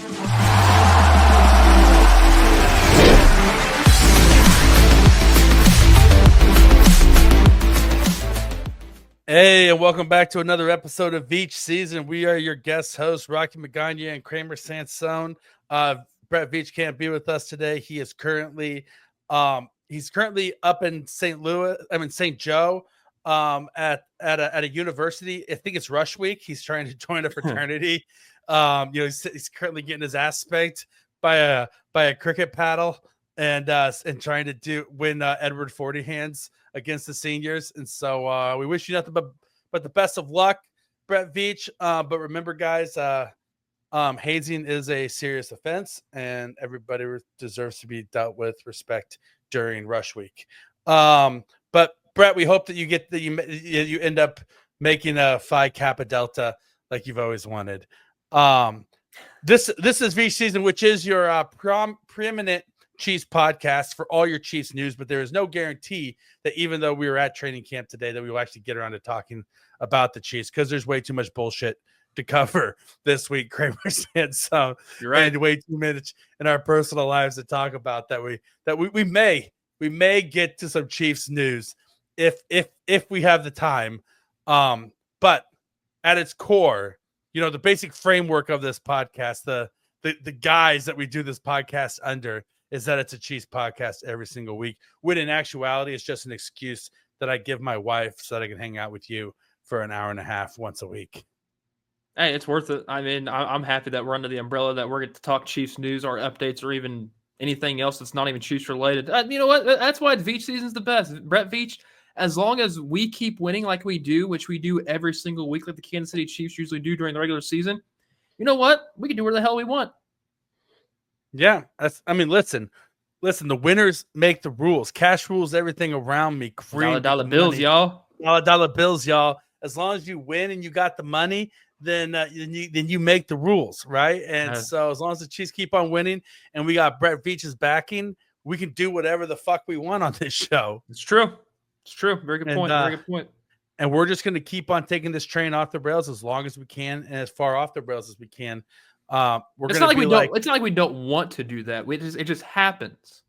Hey, and welcome back to another episode of Veach Season. We are your guest hosts, Magaña and Kramer Sansone. Brett Veach can't be with us today. He is currently up in St. Joe, at a university. I think it's Rush Week. He's trying to join a fraternity. He's currently getting his ass spanked by a cricket paddle and trying to win Edward 40 hands against the seniors. And so we wish you nothing but the best of luck, Brett Veach. But remember, guys, hazing is a serious offense, and everybody deserves to be dealt with respect during Rush Week. But Brett, we hope that you end up making a Phi Kappa Delta like you've always wanted. This is Veach Season, which is your preeminent Chiefs podcast for all your Chiefs news, but there is no guarantee that even though we were at training camp today that we will actually get around to talking about the Chiefs, because there's way too much bullshit to cover this week. Kramer said so. You're right. And way too much in our personal lives to talk about that we may get to some Chiefs news if we have the time. But at its core, the basic framework of this podcast, the guys that we do this podcast under, is that it's a Chiefs podcast every single week, when in actuality, it's just an excuse that I give my wife so that I can hang out with you for an hour and a half once a week. Hey, it's worth it. I mean, I'm happy that we're under the umbrella that we're going to talk Chiefs news or updates or even anything else that's not even Chiefs related. You know what? That's why Veach Season's the best. Brett Veach, as long as we keep winning like we do, which we do every single week, like the Kansas City Chiefs usually do during the regular season, you know what? We can do where the hell we want. Yeah, listen, the winners make the rules. Cash rules everything around me. Dollar bills, y'all. Dollar bills, y'all. As long as you win and you got the money, then you make the rules, right? And so as long as the Chiefs keep on winning and we got Brett Veach's backing, we can do whatever the fuck we want on this show. It's true. Very good point. Very good point. And we're just going to keep on taking this train off the rails as long as we can and as far off the rails as we can. It's not like we don't want to do that. It just happens.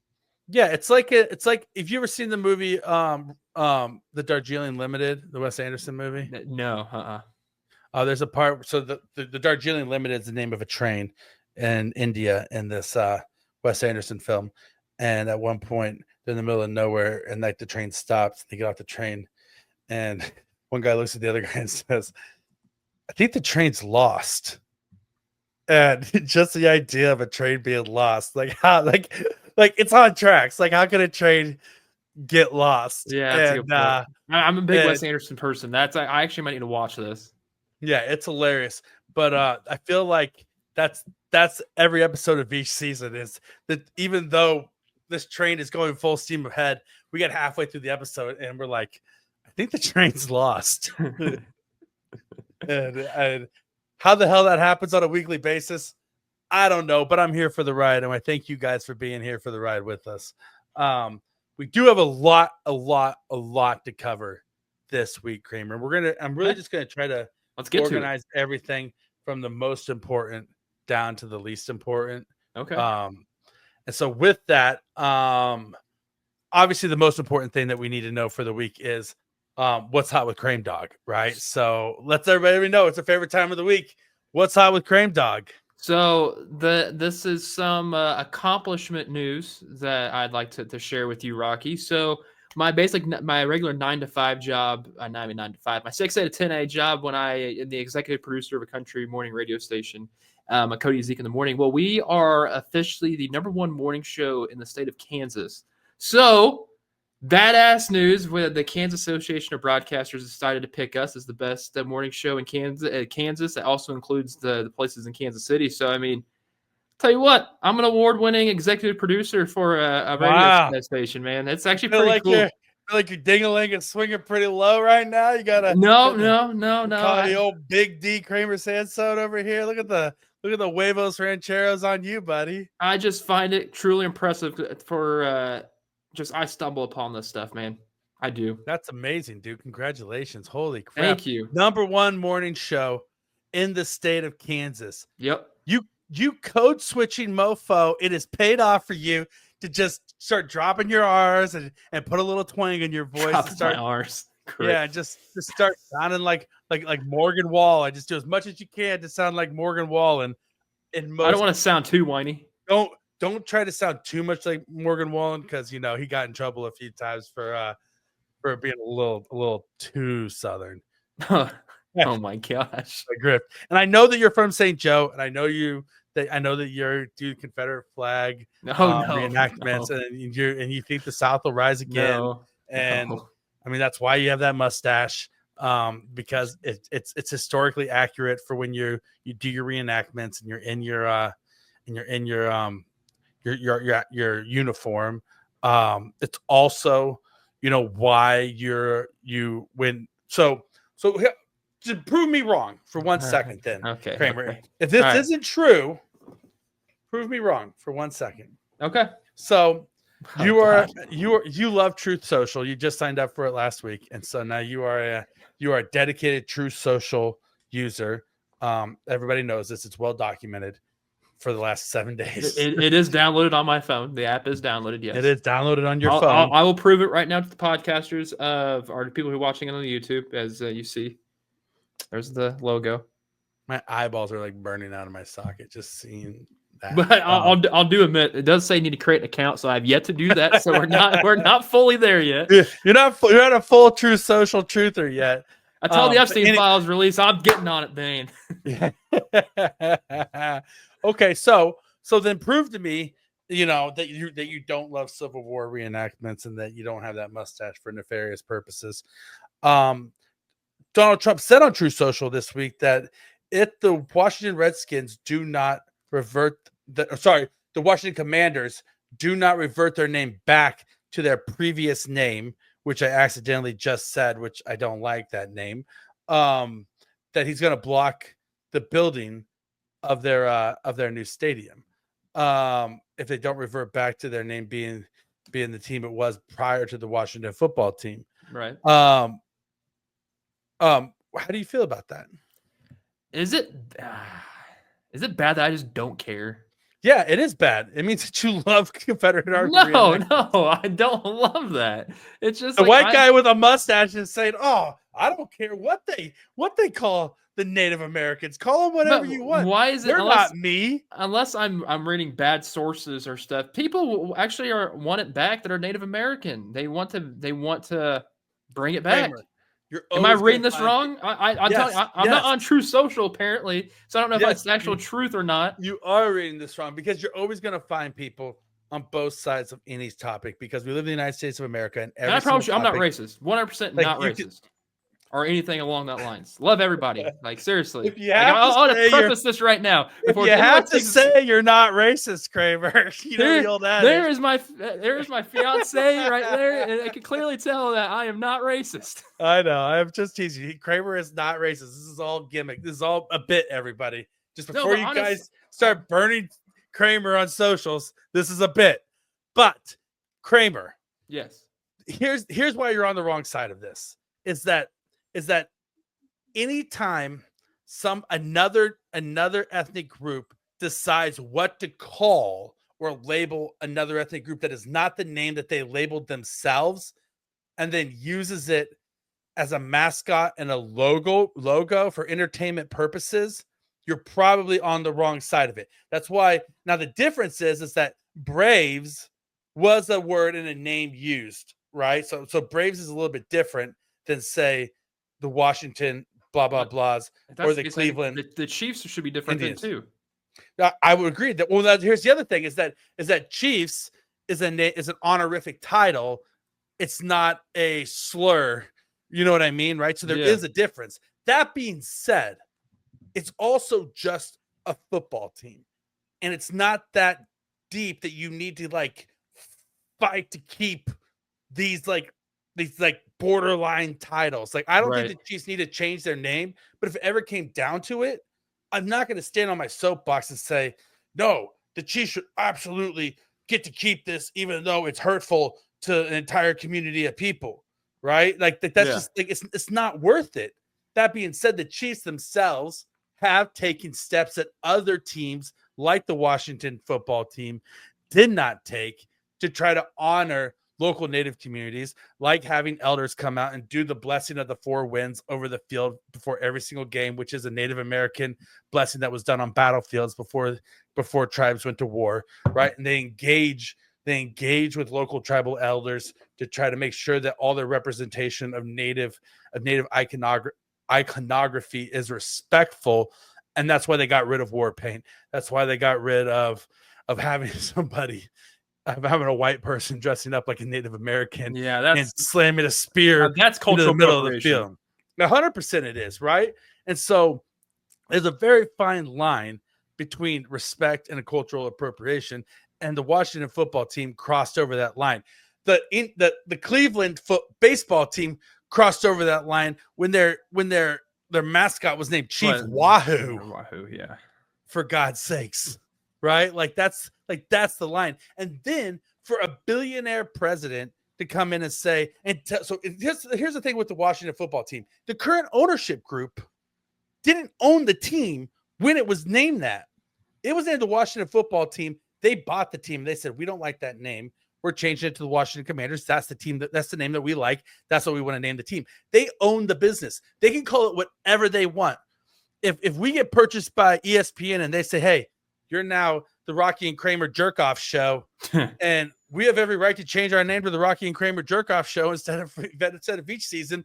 Yeah, it's like if you ever seen the movie the Darjeeling Limited, the Wes Anderson movie. No, there's a part. So the Darjeeling Limited is the name of a train in India in this Wes Anderson film. And at one point, they're in the middle of nowhere, and like the train stops. They get off the train, and one guy looks at the other guy and says, "I think the train's lost." And just the idea of a train being lost, like how, like it's on tracks. Like, how can a train get lost? Yeah, that's a good point. I'm a big Wes Anderson person. I actually might need to watch this. Yeah, it's hilarious. But I feel like that's every episode of each season, is that even though this train is going full steam ahead, we get halfway through the episode and we're like, I think the train's lost. and how the hell that happens on a weekly basis, I don't know, but I'm here for the ride, and I thank you guys for being here for the ride with us. We do have a lot to cover this week, Kramer. I'm really just gonna try to organize everything from the most important down to the least important. Okay. And so with that, obviously the most important thing that we need to know for the week is what's hot with Krame Dog, right? So let's everybody know it's a favorite time of the week. What's hot with Krame Dog? So this is some accomplishment news that I'd like to share with you, Rocky. So my regular 9-to-5 job, not even 9 to 5, my 6A to 10A job when I'm the executive producer of a country morning radio station, Cody and Zeke in the morning. Well, we are officially the #1 morning show in the state of Kansas. So badass news where the Kansas Association of Broadcasters decided to pick us as the best morning show in Kansas. That also includes the places in Kansas City. So, I mean, tell you what, I'm an award-winning executive producer for a radio station, man. It's actually pretty cool. I feel like your ding-a-ling is swinging pretty low right now. You got to no. Call the old Big D Kramer Sansone over here. Look at the huevos rancheros on you, buddy. I just find it truly impressive for I stumble upon this stuff, man. I do. That's amazing, dude. Congratulations. Holy crap. Thank you. #1 morning show in the state of Kansas. Yep. you code switching mofo, it has paid off for you to just start dropping your R's and put a little twang in your voice. Dropping And start, my R's. Great. yeah, just start sounding like Morgan Wall. I just do as much as you can to sound like Morgan Wall. And I don't want to sound too whiny. Don't try to sound too much like Morgan Wallen, because he got in trouble a few times for being a little too southern. Oh my gosh. Grift. And I know that you're from St. Joe, and I know that you're do Confederate flag reenactments, and you think the South will rise again. And I mean, that's why you have that mustache, because it's historically accurate for when you do your reenactments and you're in your uniform. It's also why you win. So to prove me wrong for 1 second, then, okay, Kramer. Okay. If this isn't true, prove me wrong for 1 second. Okay. So you love Truth Social. You just signed up for it last week, and so now you are a dedicated Truth Social user. Everybody knows this. It's well documented for the last 7 days. It is downloaded on my phone. The app is downloaded. Yes, it is downloaded on your phone. I will prove it right now to the podcasters or the people who are watching it on the YouTube. As you see, there's the logo. My eyeballs are like burning out of my socket just seeing that. But I'll do admit it does say you need to create an account, so I've yet to do that. So we're not fully there yet. You're not a full Truth Social truther yet. Until the Epstein files release, I'm getting on it, Dane. Okay, so then prove to me, that you don't love Civil War reenactments and that you don't have that mustache for nefarious purposes. Donald Trump said on Truth Social this week that if the Washington Redskins do not revert, the Washington Commanders do not revert their name back to their previous name, which I accidentally just said, which I don't like that name, that he's going to block the building of their new stadium if they don't revert back to their name being the team it was prior to the Washington football team. Right. How do you feel about that? Is it bad that I just don't care? Yeah, it is bad. It means that you love Confederate Army. No, I don't love that. It's just the white guy with a mustache is saying, "Oh, I don't care what they call the Native Americans. Call them whatever you want. Why is it? They're not me." Unless I'm reading bad sources or stuff. People actually want it back that are Native American. They want to bring it back. Kramer, am I reading this wrong? I'm not on True Social apparently, so I don't know if it's actual truth or not. You are reading this wrong because you're always going to find people on both sides of any topic because we live in the United States of America, and I promise you, I'm not racist. 100% not racist. Or anything along that lines. Love everybody. Like, seriously. If you have I'll preface this right now. If you have to say you're not racist, Kramer, there is my fiance right there, and I can clearly tell that I am not racist. I know. I'm just teasing you. Kramer is not racist. This is all gimmick. This is all a bit, everybody. Just before guys start burning Kramer on socials, this is a bit. But, Kramer. Yes. Here's why you're on the wrong side of this. Is that anytime another ethnic group decides what to call or label another ethnic group that is not the name that they labeled themselves, and then uses it as a mascot and a logo for entertainment purposes, you're probably on the wrong side of it. That's why now the difference is that Braves was a word and a name used, right? So Braves is a little bit different than, say, the Washington blah blah blahs or the Cleveland. The Chiefs should be different than too. I would agree that. Well, here's the other thing: is that Chiefs is an honorific title. It's not a slur. You know what I mean, right? So there is a difference. That being said, it's also just a football team, and it's not that deep that you need to fight to keep these borderline titles. I don't think the Chiefs need to change their name, but if it ever came down to it, I'm not going to stand on my soapbox and say, no, the Chiefs should absolutely get to keep this, even though it's hurtful to an entire community of people, right? Just it's not worth it. That being said, the Chiefs themselves have taken steps that other teams like the Washington football team did not take to try to honor local Native communities, like having elders come out and do the blessing of the 4 winds over the field before every single game, which is a Native American blessing that was done on battlefields before tribes went to war, right? And they engage with local tribal elders to try to make sure that all their representation of native iconography is respectful. And that's why they got rid of war paint. That's why they got rid of having having a white person dressing up like a Native American and slamming a spear that's cultural into the middle of the field. 100% it is, right? And so there's a very fine line between respect and a cultural appropriation, and the Washington football team crossed over that line. The Cleveland baseball team crossed over that line when their mascot was named Chief Wahoo. Wahoo, yeah. For God's sakes, right? That's the line. And then for a billionaire president to come in and say, so here's the thing with the Washington football team: the current ownership group didn't own the team when it was named that. It was named the Washington football team. They bought the team. They said, we don't like that name. We're changing it to the Washington Commanders. That's the team. That's the name that we like. That's what we want to name the team. They own the business. They can call it whatever they want. If we get purchased by ESPN and they say, hey, you're now the Rocky and Kramer Jerk-Off Show, and we have every right to change our name to the Rocky and Kramer Jerk-Off Show instead of Veach season.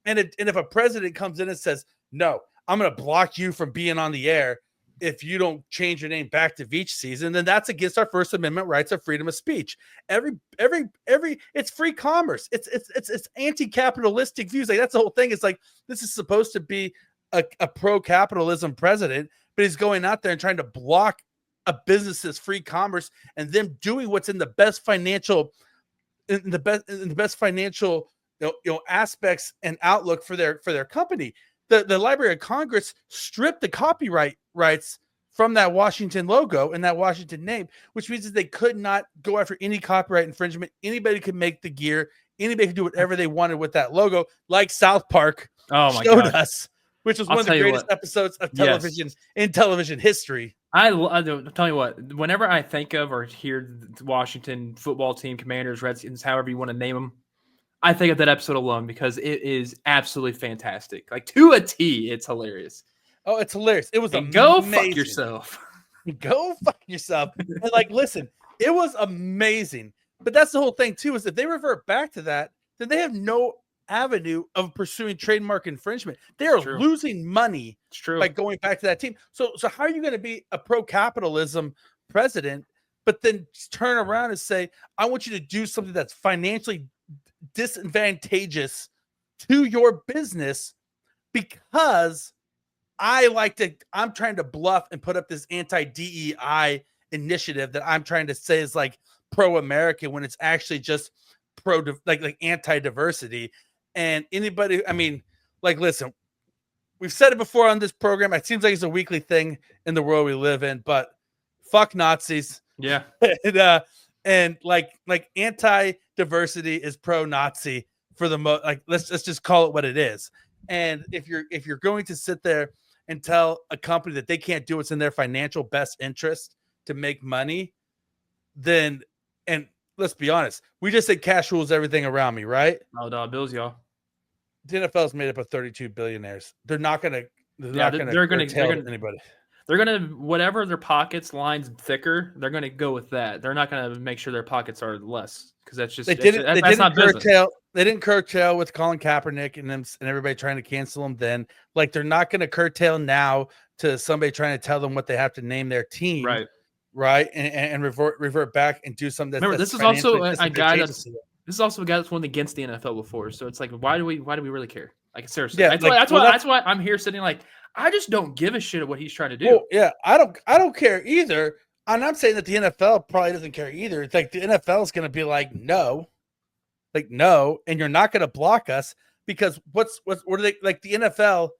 And if a president comes in and says, no, I'm going to block you from being on the air if you don't change your name back to Veach season, then that's against our First Amendment rights of freedom of speech. It's free commerce. It's anti-capitalistic views. Like, that's the whole thing. It's like, this is supposed to be a pro-capitalism president, but he's going out there and trying to block a business's free commerce and them doing what's in the best financial aspects and outlook for their company. The Library of Congress stripped the copyright rights from that Washington logo and that Washington name, which means that they could not go after any copyright infringement. Anybody could make the gear. Anybody could do whatever they wanted with that logo, like South Park showed us, which was one of the greatest episodes of television in television history. I'll tell you what, whenever I think of or hear the Washington football team, Commanders, Redskins, however you want to name them, I think of that episode alone because it is absolutely fantastic. Like, to a T, it's hilarious. Oh, it's hilarious. It was amazing. Go fuck yourself. Go fuck yourself. And listen, it was amazing. But that's the whole thing too, is if they revert back to that, then they have no avenue of pursuing trademark infringement. They are losing money by going back to that team. So how are you going to be a pro-capitalism president, but then turn around and say, I want you to do something that's financially disadvantageous to your business because I'm trying to bluff and put up this anti-DEI initiative that I'm trying to say is like pro-American when it's actually just anti-diversity. And anybody, listen, we've said it before on this program. It seems like it's a weekly thing in the world we live in, but fuck Nazis. Yeah. and anti-diversity is pro-Nazi for the most. Let's just call it what it is. And if you're going to sit there and tell a company that they can't do what's in their financial best interest to make money, then, and let's be honest, we just said cash rules everything around me, right? $1 bills, y'all. The NFL is made up of 32 billionaires. They're not going to anybody. They're going to, whatever their pockets lines thicker, they're going to go with that. They're not going to make sure their pockets are less because that's just that's not business. They didn't curtail with Colin Kaepernick and everybody trying to cancel them then. Like, they're not going to curtail now to somebody trying to tell them what they have to name their team. Right. And revert back and do something that's. Remember, this is also a guy that's won against the NFL before. So it's like, why do we really care? Like, seriously. Yeah, that's why I'm here sitting like, I just don't give a shit at what he's trying to do. Well, yeah, I don't care either. I'm not saying that the NFL probably doesn't care either. It's like the NFL is going to be like, no, and you're not going to block us because what are they like? The NFL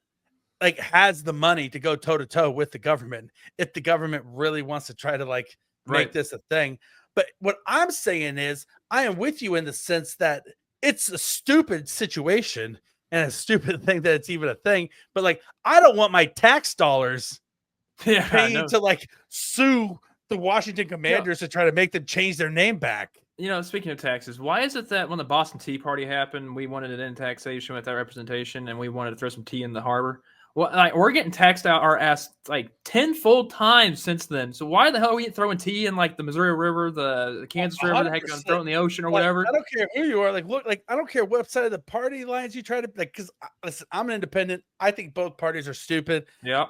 has the money to go toe to toe with the government if the government really wants to try to make this a thing. But what I'm saying is, I am with you in the sense that it's a stupid situation and a stupid thing that it's even a thing. But I don't want my tax dollars paying to like sue the Washington Commanders to try to make them change their name back. Speaking of taxes, why is it that when the Boston Tea Party happened, we wanted to end taxation without representation, and we wanted to throw some tea in the harbor? Well, like, we're getting taxed out our ass like 10 full times since then. So why the hell are we throwing tea in like the Missouri River, the Kansas River, the heck, throw it in the ocean or whatever? I don't care who you are. Like, look, like I don't care what side of the party lines you try to like. Because listen, I'm an independent. I think both parties are stupid. Yeah.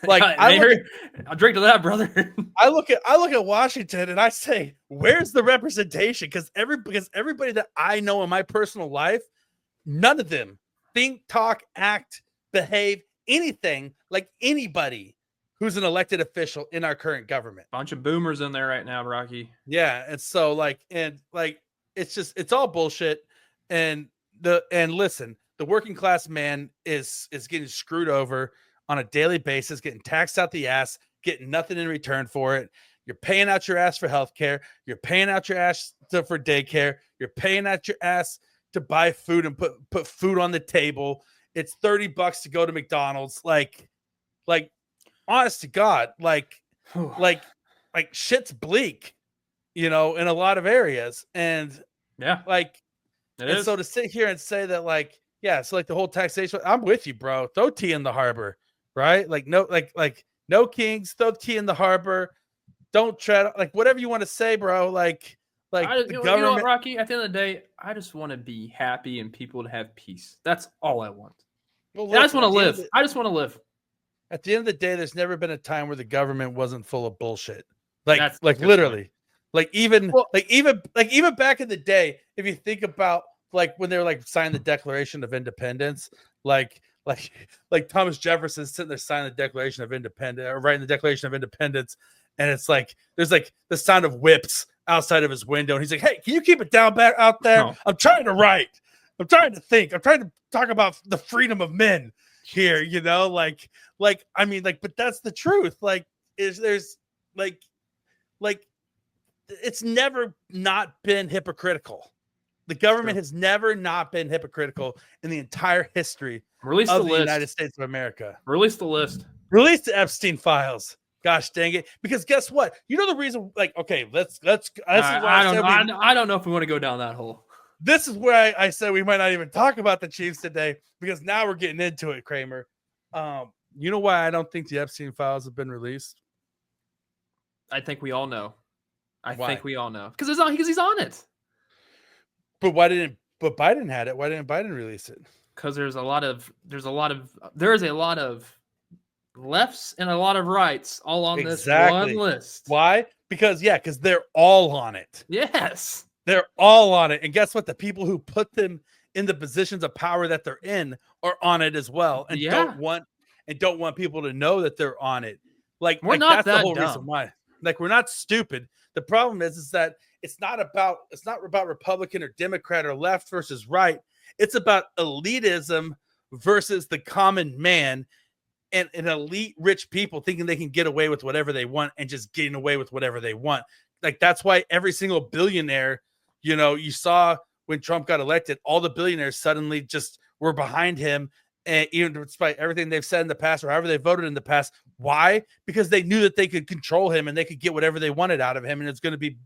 Like I'll drink to that, brother. I look at Washington and I say, where's the representation? Because everybody that I know in my personal life, none of them think, talk, act, behave anything like anybody who's an elected official in our current government. Bunch of boomers in there right now, Rocky. Yeah, and so it's all bullshit. And listen, the working class man is getting screwed over on a daily basis, getting taxed out the ass, getting nothing in return for it. You're paying out your ass for healthcare. You're paying out your ass for daycare. You're paying out your ass to buy food and put food on the table. It's $30 to go to McDonald's. Like, honest to God, like shit's bleak, in a lot of areas. And so to sit here and say that, like, yeah, so like the whole taxation, I'm with you, bro. Throw tea in the harbor, right? Like, no kings, throw tea in the harbor. Don't try to, like, whatever you want to say, bro. Like the government. You know what, Rocky? At the end of the day, I just want to be happy and people to have peace. That's all I want. Well, look, I just want to live. I just want to live. At the end of the day, there's never been a time where the government wasn't full of bullshit. Like literally, like even back in the day, if you think about like when they were like signing the Declaration of Independence, like Thomas Jefferson sitting there signing the Declaration of Independence or writing the Declaration of Independence, and it's like there's like the sound of whips outside of his window, and he's like, "Hey, can you keep it down back out there? No. I'm trying to write. I'm trying to think. I'm trying to talk about the freedom of men here, I mean, like, but that's the truth. Like, there's it's never not been hypocritical. The government has never not been hypocritical in the entire history of the United States of America. Release the list. Release the Epstein files. Gosh dang it! Because guess what? You know the reason. Like, okay, let's. I don't know if we want to go down that hole. This is where I said we might not even talk about the Chiefs today, because now we're getting into it, Kramer. You know why I don't think the Epstein files have been released? I think we all know. Think we all know because he's on it. But Biden had it? Why didn't Biden release it? Because there is a lot of lefts and a lot of rights all on this one list. Why? Because they're all on it. Yes. They're all on it. And guess what? The people who put them in the positions of power that they're in are on it as well. And don't want people to know that they're on it. Like, that's the whole reason why. Like, we're not stupid. The problem is that it's not about Republican or Democrat or left versus right. It's about elitism versus the common man and elite rich people thinking they can get away with whatever they want and just getting away with whatever they want. Like, that's why every single billionaire, you saw when Trump got elected, all the billionaires suddenly just were behind him. And even despite everything they've said in the past or however they voted in the past. Why? Because they knew that they could control him and they could get whatever they wanted out of him, and it's going to be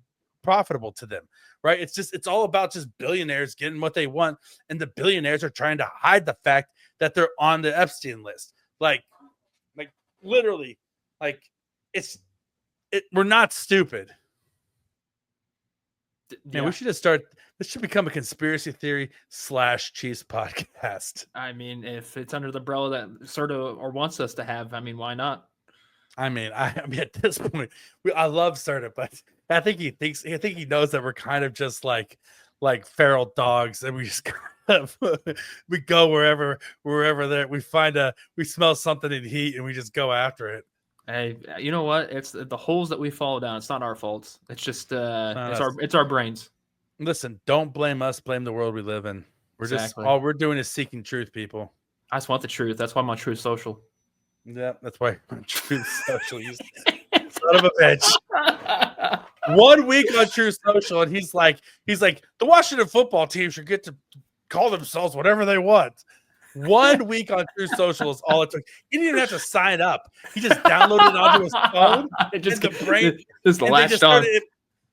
profitable to them, right? It's all about just billionaires getting what they want, and the billionaires are trying to hide the fact that they're on the Epstein list. Like literally, we're not stupid. Yeah, we should just start. This should become a conspiracy theory / Chiefs podcast. I mean, if it's under the umbrella that sort of or wants us to have, I mean, why not? I mean, at this point, I love Serta, but I think he knows that we're kind of just like feral dogs, and we just kind of we go wherever we smell something in heat, and we just go after it. Hey, you know what? It's the holes that we fall down. It's not our fault. It's just it's our brains. Listen, don't blame us. Blame the world we live in. All we're doing is seeking truth, people. I just want the truth. That's why I'm on Truth Social. Yeah, that's why I'm on Truth Social. You son of a bitch. 1 week on Truth Social, and he's like, the Washington football team should get to call themselves whatever they want. 1 week on True Social is all it took. He didn't even have to sign up. He just downloaded it onto his phone. It just and the brain just and latched on.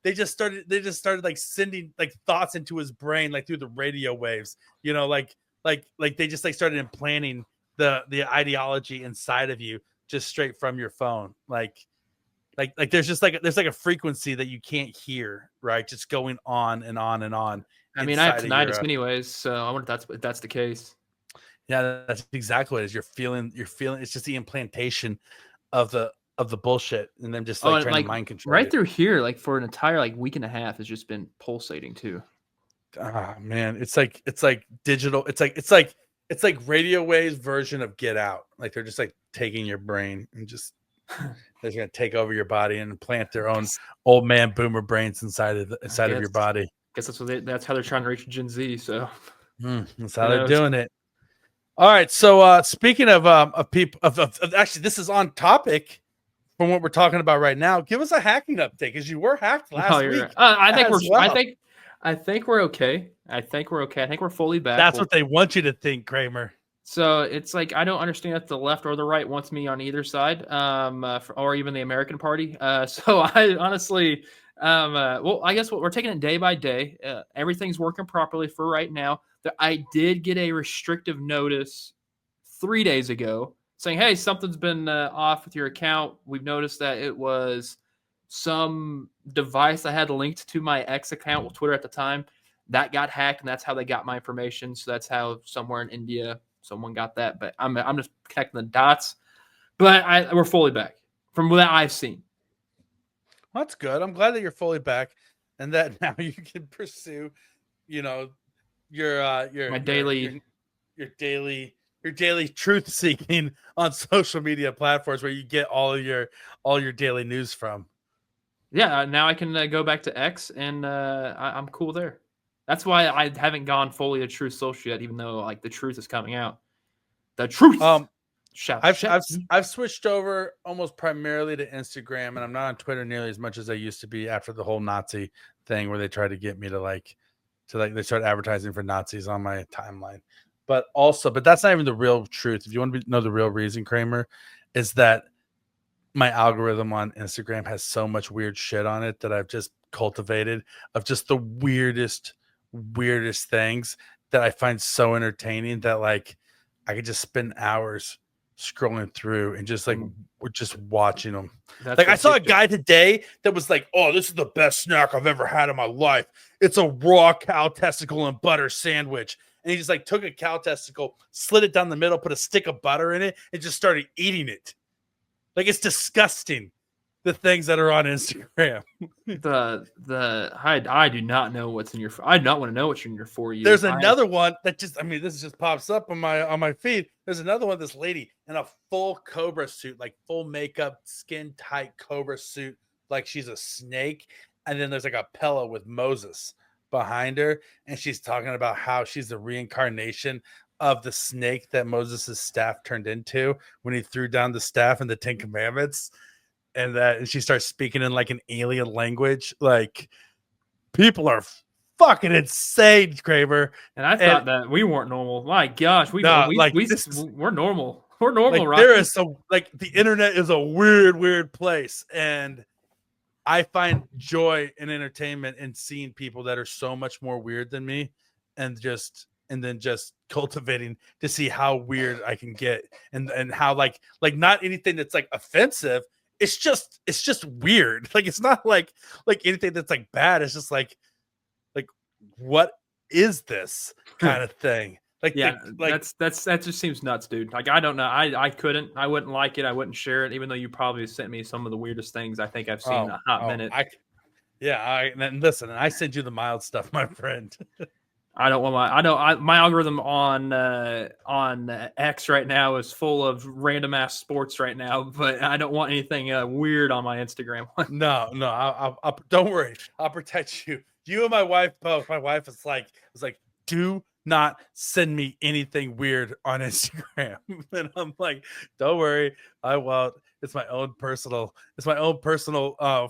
They just started like sending like thoughts into his brain like through the radio waves. Like they just like started implanting the ideology inside of you just straight from your phone. Like there's a frequency that you can't hear, right? Just going on and on and on. I mean, I have tinnitus anyways, so I wonder if that's the case. Yeah, that's exactly what it is. You're feeling it's just the implantation of the bullshit and then just like trying to mind control right you. through here, like for an entire like week and a half has just been pulsating too. Ah, man, it's like digital. It's like radio waves version of Get Out. Like they're just like taking your brain and just they're gonna take over your body and implant their own old man boomer brains inside of your body. I guess that's how they're trying to reach Gen Z. So that's how they're doing it. All right. So speaking of people of actually, this is on topic from what we're talking about right now. Give us a hacking update because you were hacked last week. I think we're okay. I think we're fully back. That's what they want you to think, Kramer. So it's like I don't understand if the left or the right wants me on either side, or even the American Party. So I honestly, well, I guess we're taking it day by day. Everything's working properly for right now. I did get a restrictive notice 3 days ago saying, "Hey, something's been off with your account. We've noticed that it was some device I had linked to my ex account with Twitter at the time that got hacked, and that's how they got my information. So that's how somewhere in India." Someone got that, but I'm just connecting the dots. But we're fully back from what I've seen. Well, that's good. I'm glad that you're fully back, and that now you can pursue, your daily truth seeking on social media platforms where you get all your daily news from. Yeah, now I can go back to X, and I'm cool there. That's why I haven't gone fully to Truth Social yet, even though like the truth is coming out. The truth. I've switched over almost primarily to Instagram, and I'm not on Twitter nearly as much as I used to be after the whole Nazi thing where they tried to get me to they start advertising for Nazis on my timeline. But that's not even the real truth. If you want to know the real reason, Kramer, is that my algorithm on Instagram has so much weird shit on it that I've just cultivated of just the weirdest things that I find so entertaining that like I could just spend hours scrolling through and just like we're just watching them. Like I saw a guy today that was like, "Oh, this is the best snack I've ever had in my life. It's a raw cow testicle and butter sandwich." And he just like took a cow testicle, slid it down the middle, put a stick of butter in it, and just started eating it. Like it's disgusting. The things that are on Instagram. I do not know what's in your. I do not want to know what's in your For You. There's another one that this just pops up on my feed. There's another one. This lady in a full cobra suit, like full makeup, skin tight cobra suit, like she's a snake. And then there's like a pillow with Moses behind her, and she's talking about how she's the reincarnation of the snake that Moses' staff turned into when he threw down the staff in the 10 Commandments. And she starts speaking in like an alien language. Like people are fucking insane, Kramer. And I thought that we weren't normal. My gosh, we're normal. We're normal. Like, Rocky. there is the internet is a weird place, and I find joy and entertainment in seeing people that are so much more weird than me, and then just cultivating to see how weird I can get, and how like not anything that's like offensive. It's just weird. Like it's not like anything that's like bad. It's just like what is this kind of thing? Like that just seems nuts, dude. Like I don't know. I wouldn't like it. I wouldn't share it, even though you probably sent me some of the weirdest things I think I've seen in a hot minute. And listen, I send you the mild stuff, my friend. My algorithm on X right now is full of random ass sports right now, but I don't want anything weird on my Instagram. No, I'll don't worry. I'll protect you. You and my wife both. My wife was like, do not send me anything weird on Instagram. And I'm like, don't worry, I won't. It's my own personal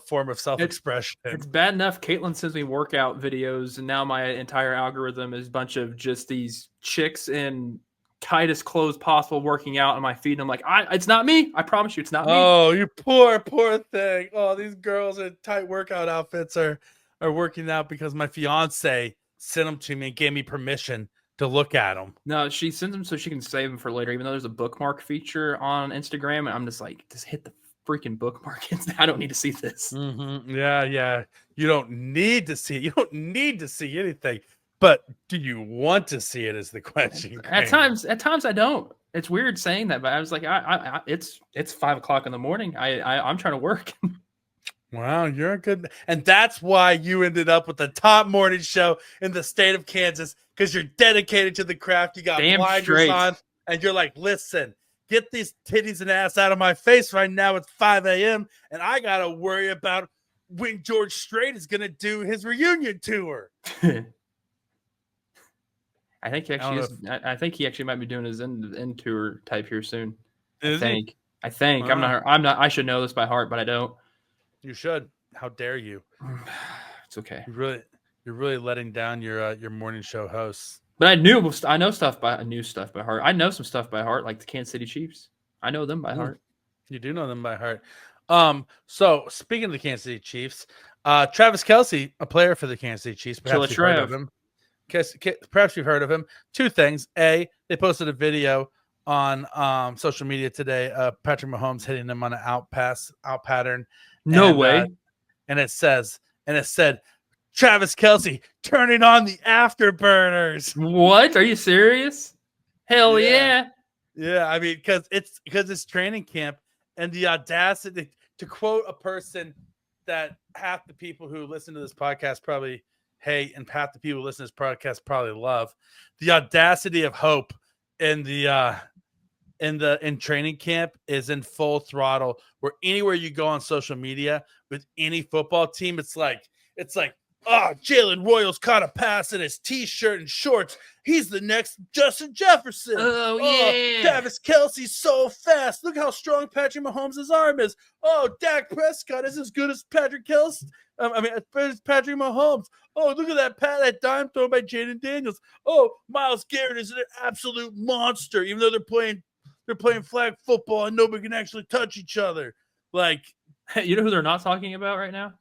form of self-expression. It's bad enough Caitlin sends me workout videos, and now my entire algorithm is a bunch of just these chicks in tightest clothes possible, working out on my feet. And I'm like, it's not me. I promise you, it's not me. Oh, you poor thing. Oh, these girls in tight workout outfits are working out because my fiance sent them to me and gave me permission to look at them. No, she sends them so she can save them for later, even though there's a bookmark feature on Instagram. And I'm just like, just hit the freaking bookmark. I don't need to see this. Mm-hmm. Yeah. You don't need to see it. You don't need to see anything. But do you want to see it is the question. At times I don't. It's weird saying that, but I was like, it's 5:00 in the morning. I'm trying to work. Wow, you're a good, and that's why you ended up with the top morning show in the state of Kansas, because you're dedicated to the craft. You got blinders on, and you're like, listen, get these titties and ass out of my face right now. It's 5 a.m. and I gotta worry about when George Strait is gonna do his reunion tour. I think he actually is. I think he actually might be doing his end tour type here soon. I think. I'm not. I should know this by heart, but I don't. You should. How dare you? It's okay. You're really letting down your morning show hosts. But I knew stuff by heart. I know some stuff by heart, like the Kansas City Chiefs. I know them by heart. You do know them by heart. So speaking of the Kansas City Chiefs, Travis Kelce, a player for the Kansas City Chiefs, perhaps you've heard of him. Perhaps you've heard of him. Two things. A, they posted a video on social media today. Patrick Mahomes hitting him on an out pattern. No way. And it said, Travis Kelce turning on the afterburners. What? Are you serious? Hell yeah. Yeah, I mean, because it's training camp, and the audacity to quote a person that half the people who listen to this podcast probably hate, and half the people who listen to this podcast probably love, the audacity of hope in training camp is in full throttle, where anywhere you go on social media with any football team, it's like, Jalen Royals caught a pass in his t-shirt and shorts. He's the next Justin Jefferson. Oh yeah. Travis Kelce's so fast. Look how strong Patrick Mahomes' arm is. Oh, Dak Prescott is as good as Patrick Kelce. As Patrick Mahomes. Oh, look at that dime thrown by Jaden Daniels. Oh, Myles Garrett is an absolute monster, even though they're playing flag football and nobody can actually touch each other. Like, you know who they're not talking about right now?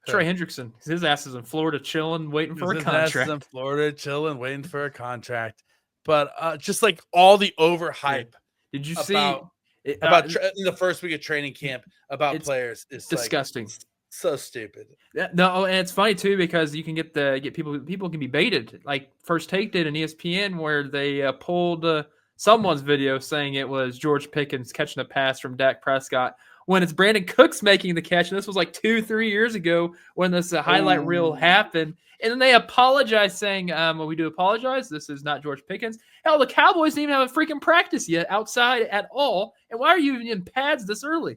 Trey Hendrickson. His ass is in Florida chilling, waiting for a contract. His ass is in Florida chilling, waiting for a contract. But just like all the overhype. Did you see in the first week of training camp about players? It's disgusting. Like, so stupid. No, and it's funny too, because you can get people can be baited. Like First Take did in ESPN, where they pulled someone's video saying it was George Pickens catching a pass from Dak Prescott, when it's Brandon Cooks making the catch. And this was like 2-3 years ago when this highlight reel happened. And then they apologized, saying, well, we do apologize. This is not George Pickens. Hell, the Cowboys didn't even have a freaking practice yet outside at all. And why are you even in pads this early?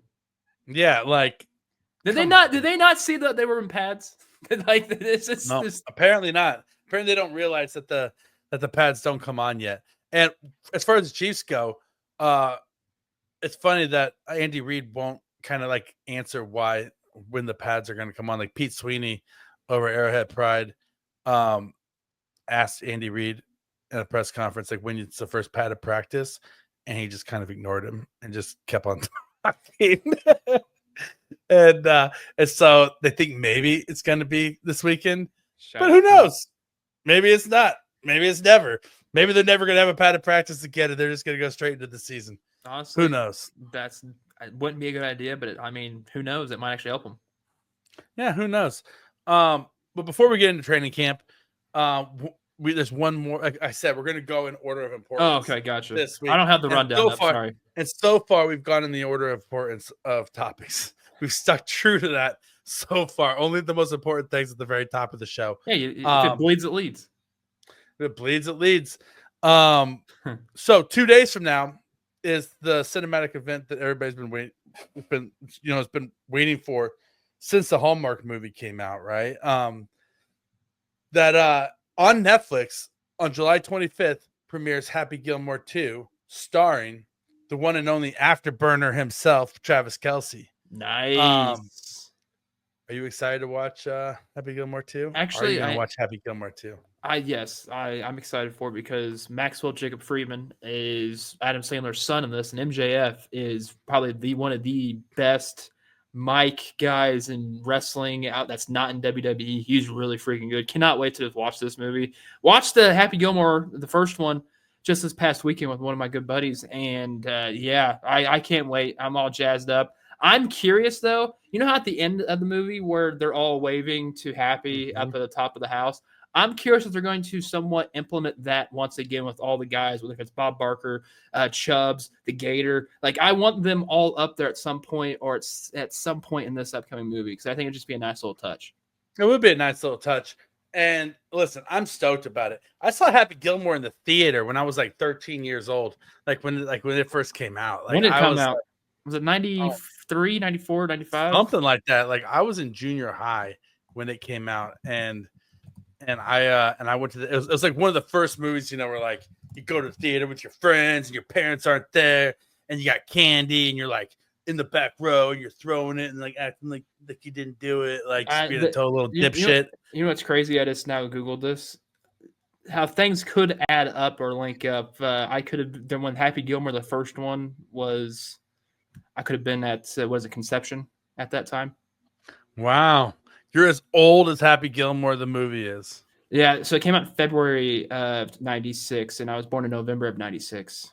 Yeah, like, did they not see that they were in pads? Like, apparently not. Apparently they don't realize that the pads don't come on yet. And as far as the Chiefs go, it's funny that Andy Reid won't kind of like answer when the pads are going to come on. Like Pete Sweeney over Arrowhead Pride asked Andy Reid at a press conference, like, when it's the first pad of practice, and he just kind of ignored him and just kept on talking. and so they think maybe it's going to be this weekend, but who knows? Maybe it's not. Maybe it's never. Maybe they're never going to have a pad of practice again, and they're just going to go straight into the season. Honestly, who knows? It wouldn't be a good idea, but who knows? It might actually help them. Yeah, who knows? But before we get into training camp, there's one more. Like I said, we're going to go in order of importance. Oh, okay, gotcha. This week. I don't have the rundown. Sorry. And so far, we've gone in the order of importance of topics. We've stuck true to that so far. Only the most important things at the very top of the show. Yeah, if it bleeds, it leads. If it bleeds, it leads. So 2 days from now is the cinematic event that everybody's been waiting for since the Hallmark movie came out, right? That on Netflix on July 25th premieres Happy Gilmore 2, starring the one and only afterburner himself, Travis Kelce. Nice. Are you excited to watch Happy Gilmore 2? Actually, are you gonna watch Happy Gilmore 2? I'm excited for it because Maxwell Jacob Friedman is Adam Sandler's son in this, and MJF is probably one of the best mic guys in wrestling out that's not in WWE. He's really freaking good. Cannot wait to watch this movie. Watch the Happy Gilmore, the first one, just this past weekend with one of my good buddies, and I can't wait. I'm all jazzed up. I'm curious though. You know how at the end of the movie where they're all waving to Happy up at the top of the house? I'm curious if they're going to somewhat implement that once again with all the guys, whether it's Bob Barker, Chubbs, the Gator. Like, I want them all up there at some point or at some point in this upcoming movie because I think it'd just be a nice little touch. It would be a nice little touch. And listen, I'm stoked about it. I saw Happy Gilmore in the theater when I was like 13 years old, like when it first came out. Like, when did it come out? Like, was it 93, 94, 95? Something like that. Like, I was in junior high when it came out, and I went to it was like one of the first movies, where like you go to the theater with your friends and your parents aren't there and you got candy and you're like in the back row and you're throwing it and like acting like you didn't do it, like just being a total little dipshit. You know what's crazy? I just now Googled this. How things could add up or link up. I could have been when Happy Gilmore, the first one was, I could have been at Conception at that time. Wow. You're as old as Happy Gilmore the movie is. Yeah, so it came out in February of 96, and I was born in November of 96.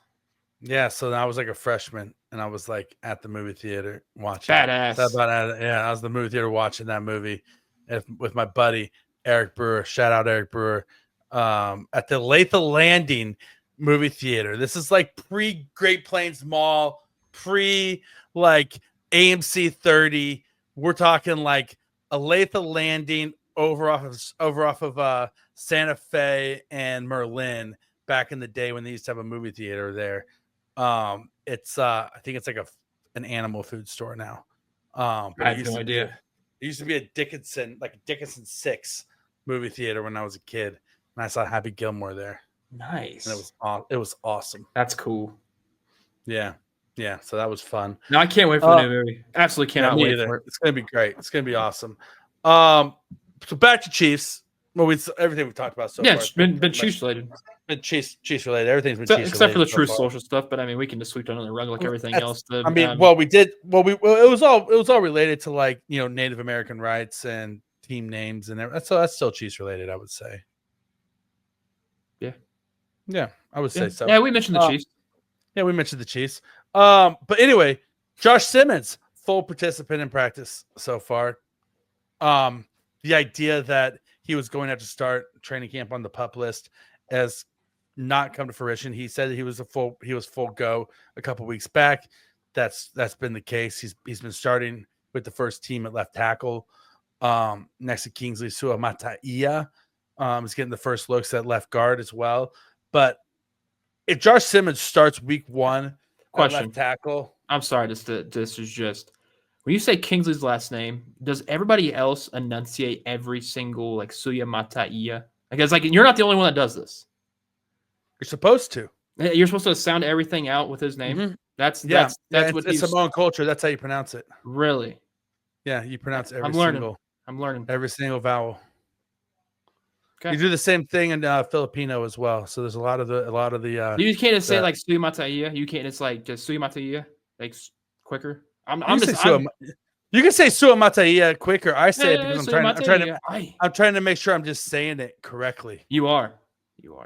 Yeah, so I was like a freshman, and I was like at the movie theater watching. Badass. I was the movie theater watching that movie with my buddy, Eric Brewer. Shout out Eric Brewer. At the Latha Landing movie theater. This is like pre-Great Plains Mall, pre-like AMC 30. We're talking like a Latha Landing over off of Santa Fe and Merlin back in the day when they used to have a movie theater there. It's I think it's like an animal food store now. But I have no idea. It used to be a Dickinson 6 movie theater when I was a kid, and I saw Happy Gilmore there. Nice. And it was awesome. That's cool. Yeah. Yeah, so that was fun. No, I can't wait for the new movie. Absolutely cannot wait for it. It's gonna be great. It's gonna be awesome. So back to Chiefs. Well, everything we've talked about so far. Yeah, it's been Chiefs related. Been Chiefs related. Everything's been Chiefs except related for the Truth Social stuff. But I mean, we can just sweep it under the rug like everything else. We did. It was all related to like Native American rights and team names and everything. So that's still Chiefs related, I would say. Yeah, I would say so. Yeah, we mentioned the Chiefs. Yeah, we mentioned the Chiefs. But anyway, Josh Simmons, full participant in practice so far. The idea that he was going to have to start training camp on the PUP list has not come to fruition. He said that he was full go a couple weeks back. That's been the case. He's been starting with the first team at left tackle. Next to Kingsley Suamataia. Is getting the first looks at left guard as well. But if Josh Simmons starts week 1 at left tackle, I'm sorry, this is just when you say Kingsley's last name, does everybody else enunciate every single like Suya Mataia? Because like you're not the only one that does this. You're supposed to. You're supposed to sound everything out with his name. Mm-hmm. That's what it's Samoan culture. That's how you pronounce it. Really? Yeah, you pronounce every I'm learning every single vowel. Okay. You do the same thing in Filipino as well. So there's a lot of the. You can't just say like Suya Mataia. You can't. It's like just Suya Mataia, like quicker. You can say Suya Mataia quicker. I say it because I'm trying to make sure I'm just saying it correctly. You are.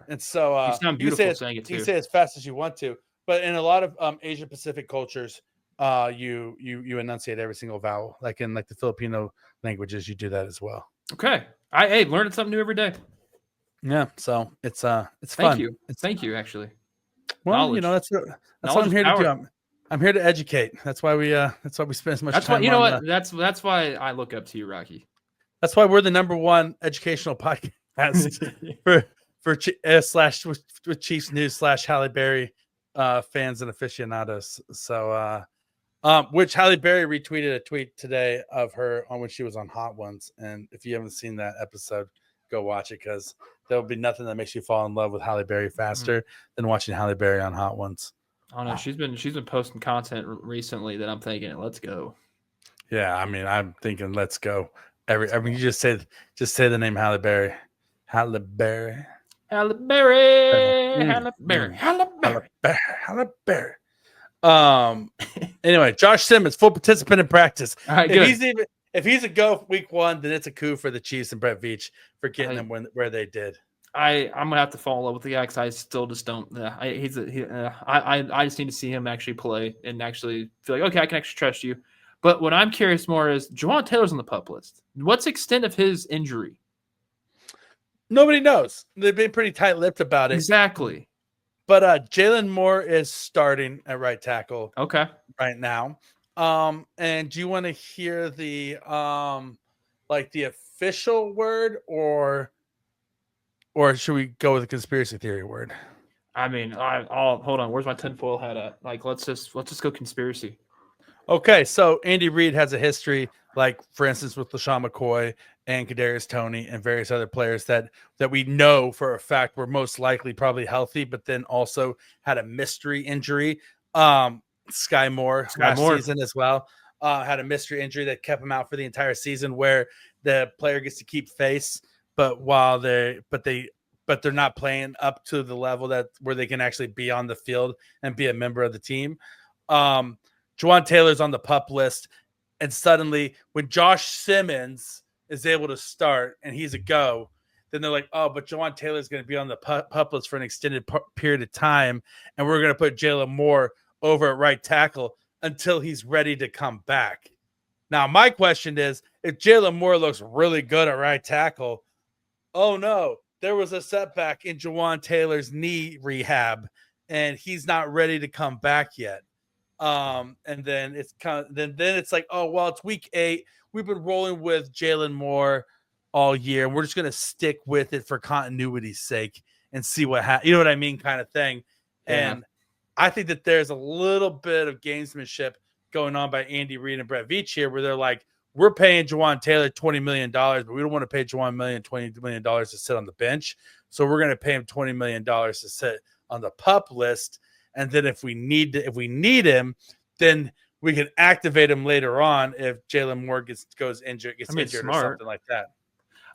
And so you sound beautiful saying it too. You can say it as fast as you want to, but in a lot of Asia Pacific cultures, you enunciate every single vowel. Like in like the Filipino languages, you do that as well. Okay. Learning something new every day. Yeah, so it's fun. Thank you, actually. Well, that's what I'm here to do. I'm here to educate. That's why we spend as much time. That's why I look up to you, Rocky. That's why we're the #1 educational podcast with Chiefs News / Halle Berry fans and aficionados. So which Halle Berry retweeted a tweet today of her on when she was on Hot Ones. And if you haven't seen that episode, go watch it because there'll be nothing that makes you fall in love with Halle Berry faster than watching Halle Berry on Hot Ones. Oh no, she's been posting content recently that I'm thinking, let's go. Yeah, I mean, I'm thinking, let's go. You just say the name Halle Berry, Halle Berry. Halle Berry. Anyway, Josh Simmons, full participant in practice. All right, If he's a go week 1, then it's a coup for the Chiefs and Brett Veach for getting them where they did. I'm gonna have to fall in love with the guy because I still just don't. I just need to see him actually play and actually feel like, okay, I can actually trust you. But what I'm curious more is Jawaan Taylor's on the PUP list. What's the extent of his injury? Nobody knows. They've been pretty tight-lipped about it. Exactly. But Jalen Moore is starting at right tackle. Okay. Right now. And do you want to hear the the official word or should we go with the conspiracy theory word? I mean, I'll hold on. Where's my tinfoil hat at? Like, let's just go conspiracy. Okay, so Andy Reid has a history, like for instance with LaShawn McCoy and Kadarius Toney and various other players that we know for a fact were most likely probably healthy, but then also had a mystery injury. Sky Moore last season as well had a mystery injury that kept him out for the entire season, where the player gets to keep face, but they're not playing up to the level that where they can actually be on the field and be a member of the team. Jawaan Taylor's on the PUP list, and suddenly when Josh Simmons is able to start and he's a go, then they're like, oh, but Jawaan Taylor's going to be on the PUP list for an extended period of time, and we're going to put Jalen Moore over at right tackle until he's ready to come back. Now, my question is, if Jalen Moore looks really good at right tackle, oh no, there was a setback in Jawaan Taylor's knee rehab, and he's not ready to come back yet. And then it's then it's like, oh well, it's week 8. We've been rolling with Jalen Moore all year, and we're just gonna stick with it for continuity's sake and see what happens. You know what I mean, kind of thing. Yeah. And I think that there's a little bit of gamesmanship going on by Andy Reid and Brett Veach here, where they're like, we're paying Jawaan Taylor $20 million, but we don't want to pay $20 million to sit on the bench. So we're going to pay him $20 million to sit on the PUP list. And then if we need him, then we can activate him later on if Jalen Moore gets injured or something like that.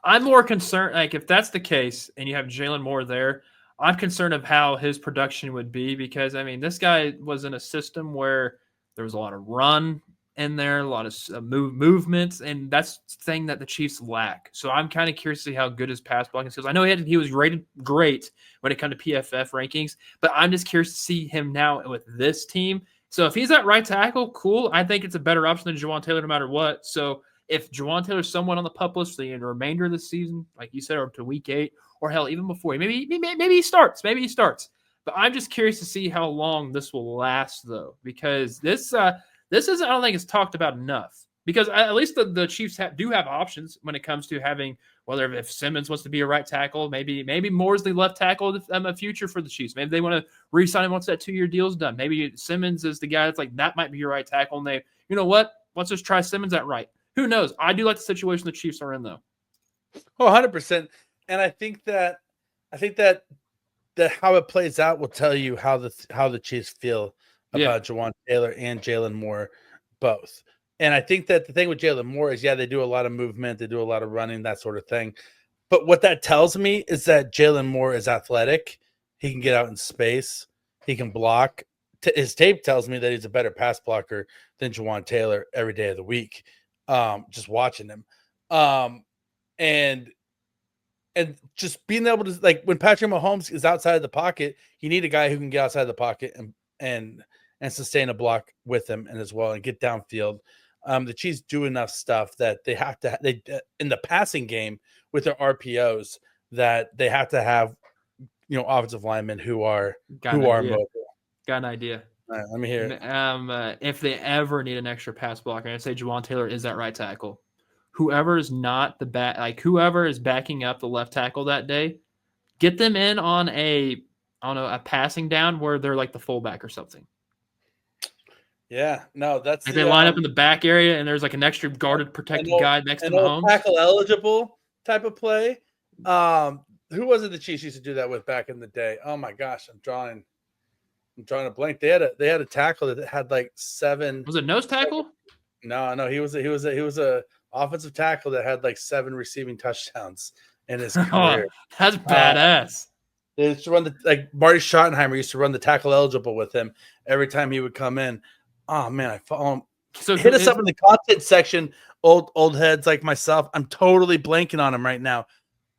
I'm more concerned, like if that's the case and you have Jalen Moore there, I'm concerned of how his production would be, because I mean, this guy was in a system where there was a lot of run in there, a lot of movements, and that's the thing that the Chiefs lack. So I'm kind of curious to see how good his pass blocking skills. I know he was rated great when it comes to PFF rankings, but I'm just curious to see him now with this team. So if he's at right tackle, cool. I think it's a better option than Jawaan Taylor no matter what. So if Jawaan Taylor's somewhat on the PUP list for the remainder of the season, like you said, or to week 8, or hell, even before, maybe he starts. But I'm just curious to see how long this will last, though, because this isn't, I don't think it's talked about enough, because at least the Chiefs do have options when it comes to having, whether if Simmons wants to be a right tackle, maybe Moore's the left tackle a future for the Chiefs. Maybe they want to re-sign him once that 2-year deal's done. Maybe Simmons is the guy that's like, that might be your right tackle. And they, you know what? Let's just try Simmons at right. Who knows? I do like the situation the Chiefs are in, though. Oh, 100%. And I think that how it plays out will tell you how the Chiefs feel about Jawaan Taylor and Jalen Moore both. And I think that the thing with Jalen Moore is, they do a lot of movement, they do a lot of running, that sort of thing. But what that tells me is that Jalen Moore is athletic. He can get out in space. He can block. His tape tells me that he's a better pass blocker than Jawaan Taylor every day of the week. Just watching him. And just being able to, like, when Patrick Mahomes is outside of the pocket, you need a guy who can get outside of the pocket and sustain a block with him and as well and get downfield. The Chiefs do enough stuff that they have to in the passing game with their RPOs, that they have to have, offensive linemen who are mobile. Got an idea. All right, let me hear it. If they ever need an extra pass blocker, I'd say Jawaan Taylor is that right tackle. Whoever is not whoever is backing up the left tackle that day, get them in on a passing down where they're like the fullback or something. Yeah, no, that's they line up in the back area and there's like an extra guarded, protected guy next to Mahomes. Tackle eligible type of play. Who was it the Chiefs used to do that with back in the day? Oh my gosh, I'm drawing a blank. They had a tackle that had like 7. Was it nose tackle? No, he was a offensive tackle that had like 7 receiving touchdowns in his career. That's badass. They used to run Marty Schottenheimer used to run the tackle eligible with him every time he would come in. Oh man, I follow him. So hit us up in the content section, old heads like myself. I'm totally blanking on him right now.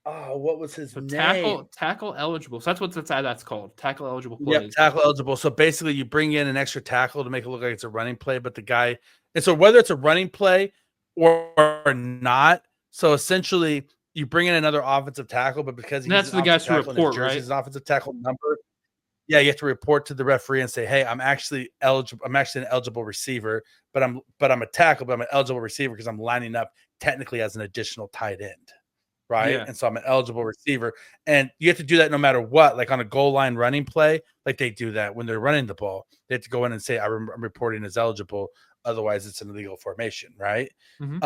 Oh, what was his name? Tackle eligible. So that's called. Tackle eligible plays. Yep, tackle eligible. So basically you bring in an extra tackle to make it look like it's a running play, but the guy, and so whether it's a running play or not, so essentially you bring in another offensive tackle, but because that's the guys who report, right? His offensive tackle number. Yeah, you have to report to the referee and say, "Hey, I'm actually eligible. I'm actually an eligible receiver, but I'm a tackle, but I'm an eligible receiver because I'm lining up technically as an additional tight end, right? Yeah. And so I'm an eligible receiver, and you have to do that no matter what. Like on a goal line running play, like they do that when they're running the ball. They have to go in and say, I'm reporting as eligible, otherwise it's an illegal formation, right? Mm-hmm.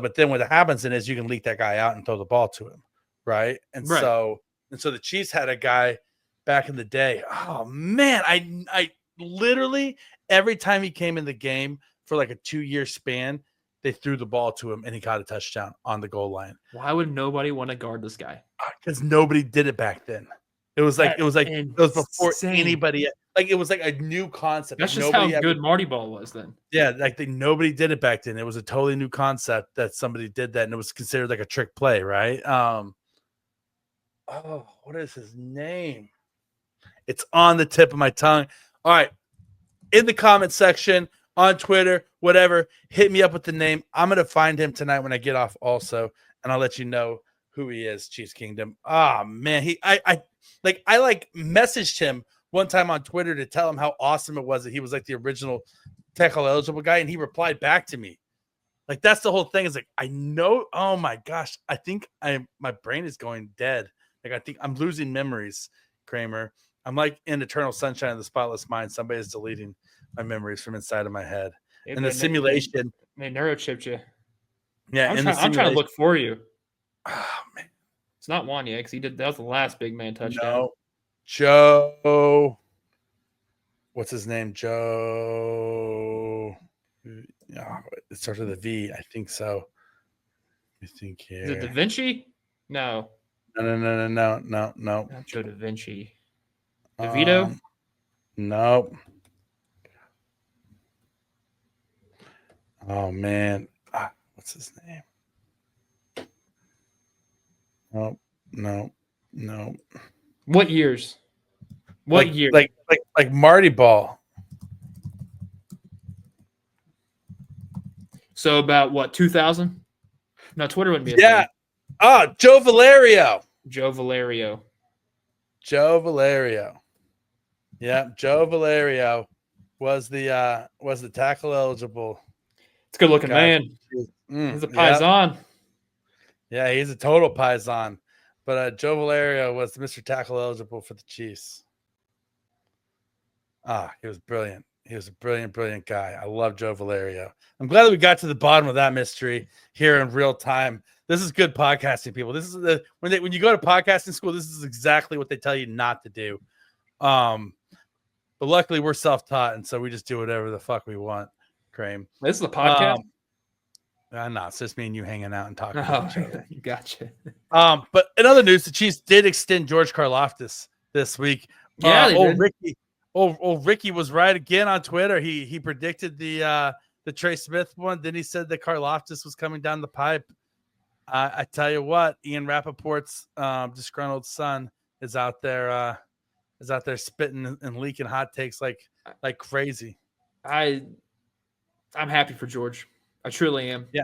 But then what happens then is you can leak that guy out and throw the ball to him, right? And so the Chiefs had a guy back in the day. Oh man, I literally every time he came in the game for like a 2-year span, they threw the ball to him and he got a touchdown on the goal line. Why would nobody want to guard this guy? Because nobody did it back then. It was before anybody. Like it was like a new concept. That's just how good Marty Ball was then. Yeah, nobody did it back then. It was a totally new concept that somebody did that, and it was considered like a trick play, right? What is his name? It's on the tip of my tongue. All right, in the comment section on Twitter, whatever, hit me up with the name. I'm gonna find him tonight when I get off, also, and I'll let you know who he is. Chiefs Kingdom. Oh man, I messaged him one time on Twitter to tell him how awesome it was that he was like the original tackle eligible guy, and he replied back to me. Like that's the whole thing. Is like I know. Oh my gosh, I think my brain is going dead. Like I think I'm losing memories, Kramer. I'm like in eternal sunshine of the spotless mind. Somebody is deleting my memories from inside of my head. In the simulation, they neurochipped you. Yeah, I'm trying to look for you. Oh man, it's not Juan yet because that was the last big man touchdown. No. Joe. What's his name? Joe. Oh, it starts with a V. I think so. Let me think here. Is it Da Vinci? No. No. Not Joe Da Vinci. DeVito? Nope. Oh man. What's his name? No. What years? What year? Like Marty Ball. So about what, 2000? No, Twitter wouldn't be a thing. Joe Valerio. Yeah, Joe Valerio was the tackle eligible. It's a good looking man. He's a paisan. Yeah, he's a total paisan. But Joe Valerio was Mr. Tackle eligible for the Chiefs. He was brilliant. He was a brilliant guy. I love Joe Valerio. I'm glad that we got to the bottom of that mystery here in real time. This is good podcasting, people. This is when you go to podcasting school, this is exactly what they tell you not to do. But luckily we're self-taught, and so we just do whatever the fuck we want. Krame. This is a podcast. No, it's just me and you hanging out and talking to each other. Gotcha. But in other news, the Chiefs did extend George Karlaftis this week. Yeah, Ricky was right again on Twitter. He predicted the Trey Smith one. Then he said that Karlaftis was coming down the pipe. I tell you what, Ian Rappaport's disgruntled son is out there spitting and leaking hot takes like crazy. I'm happy for George. I truly am. Yeah.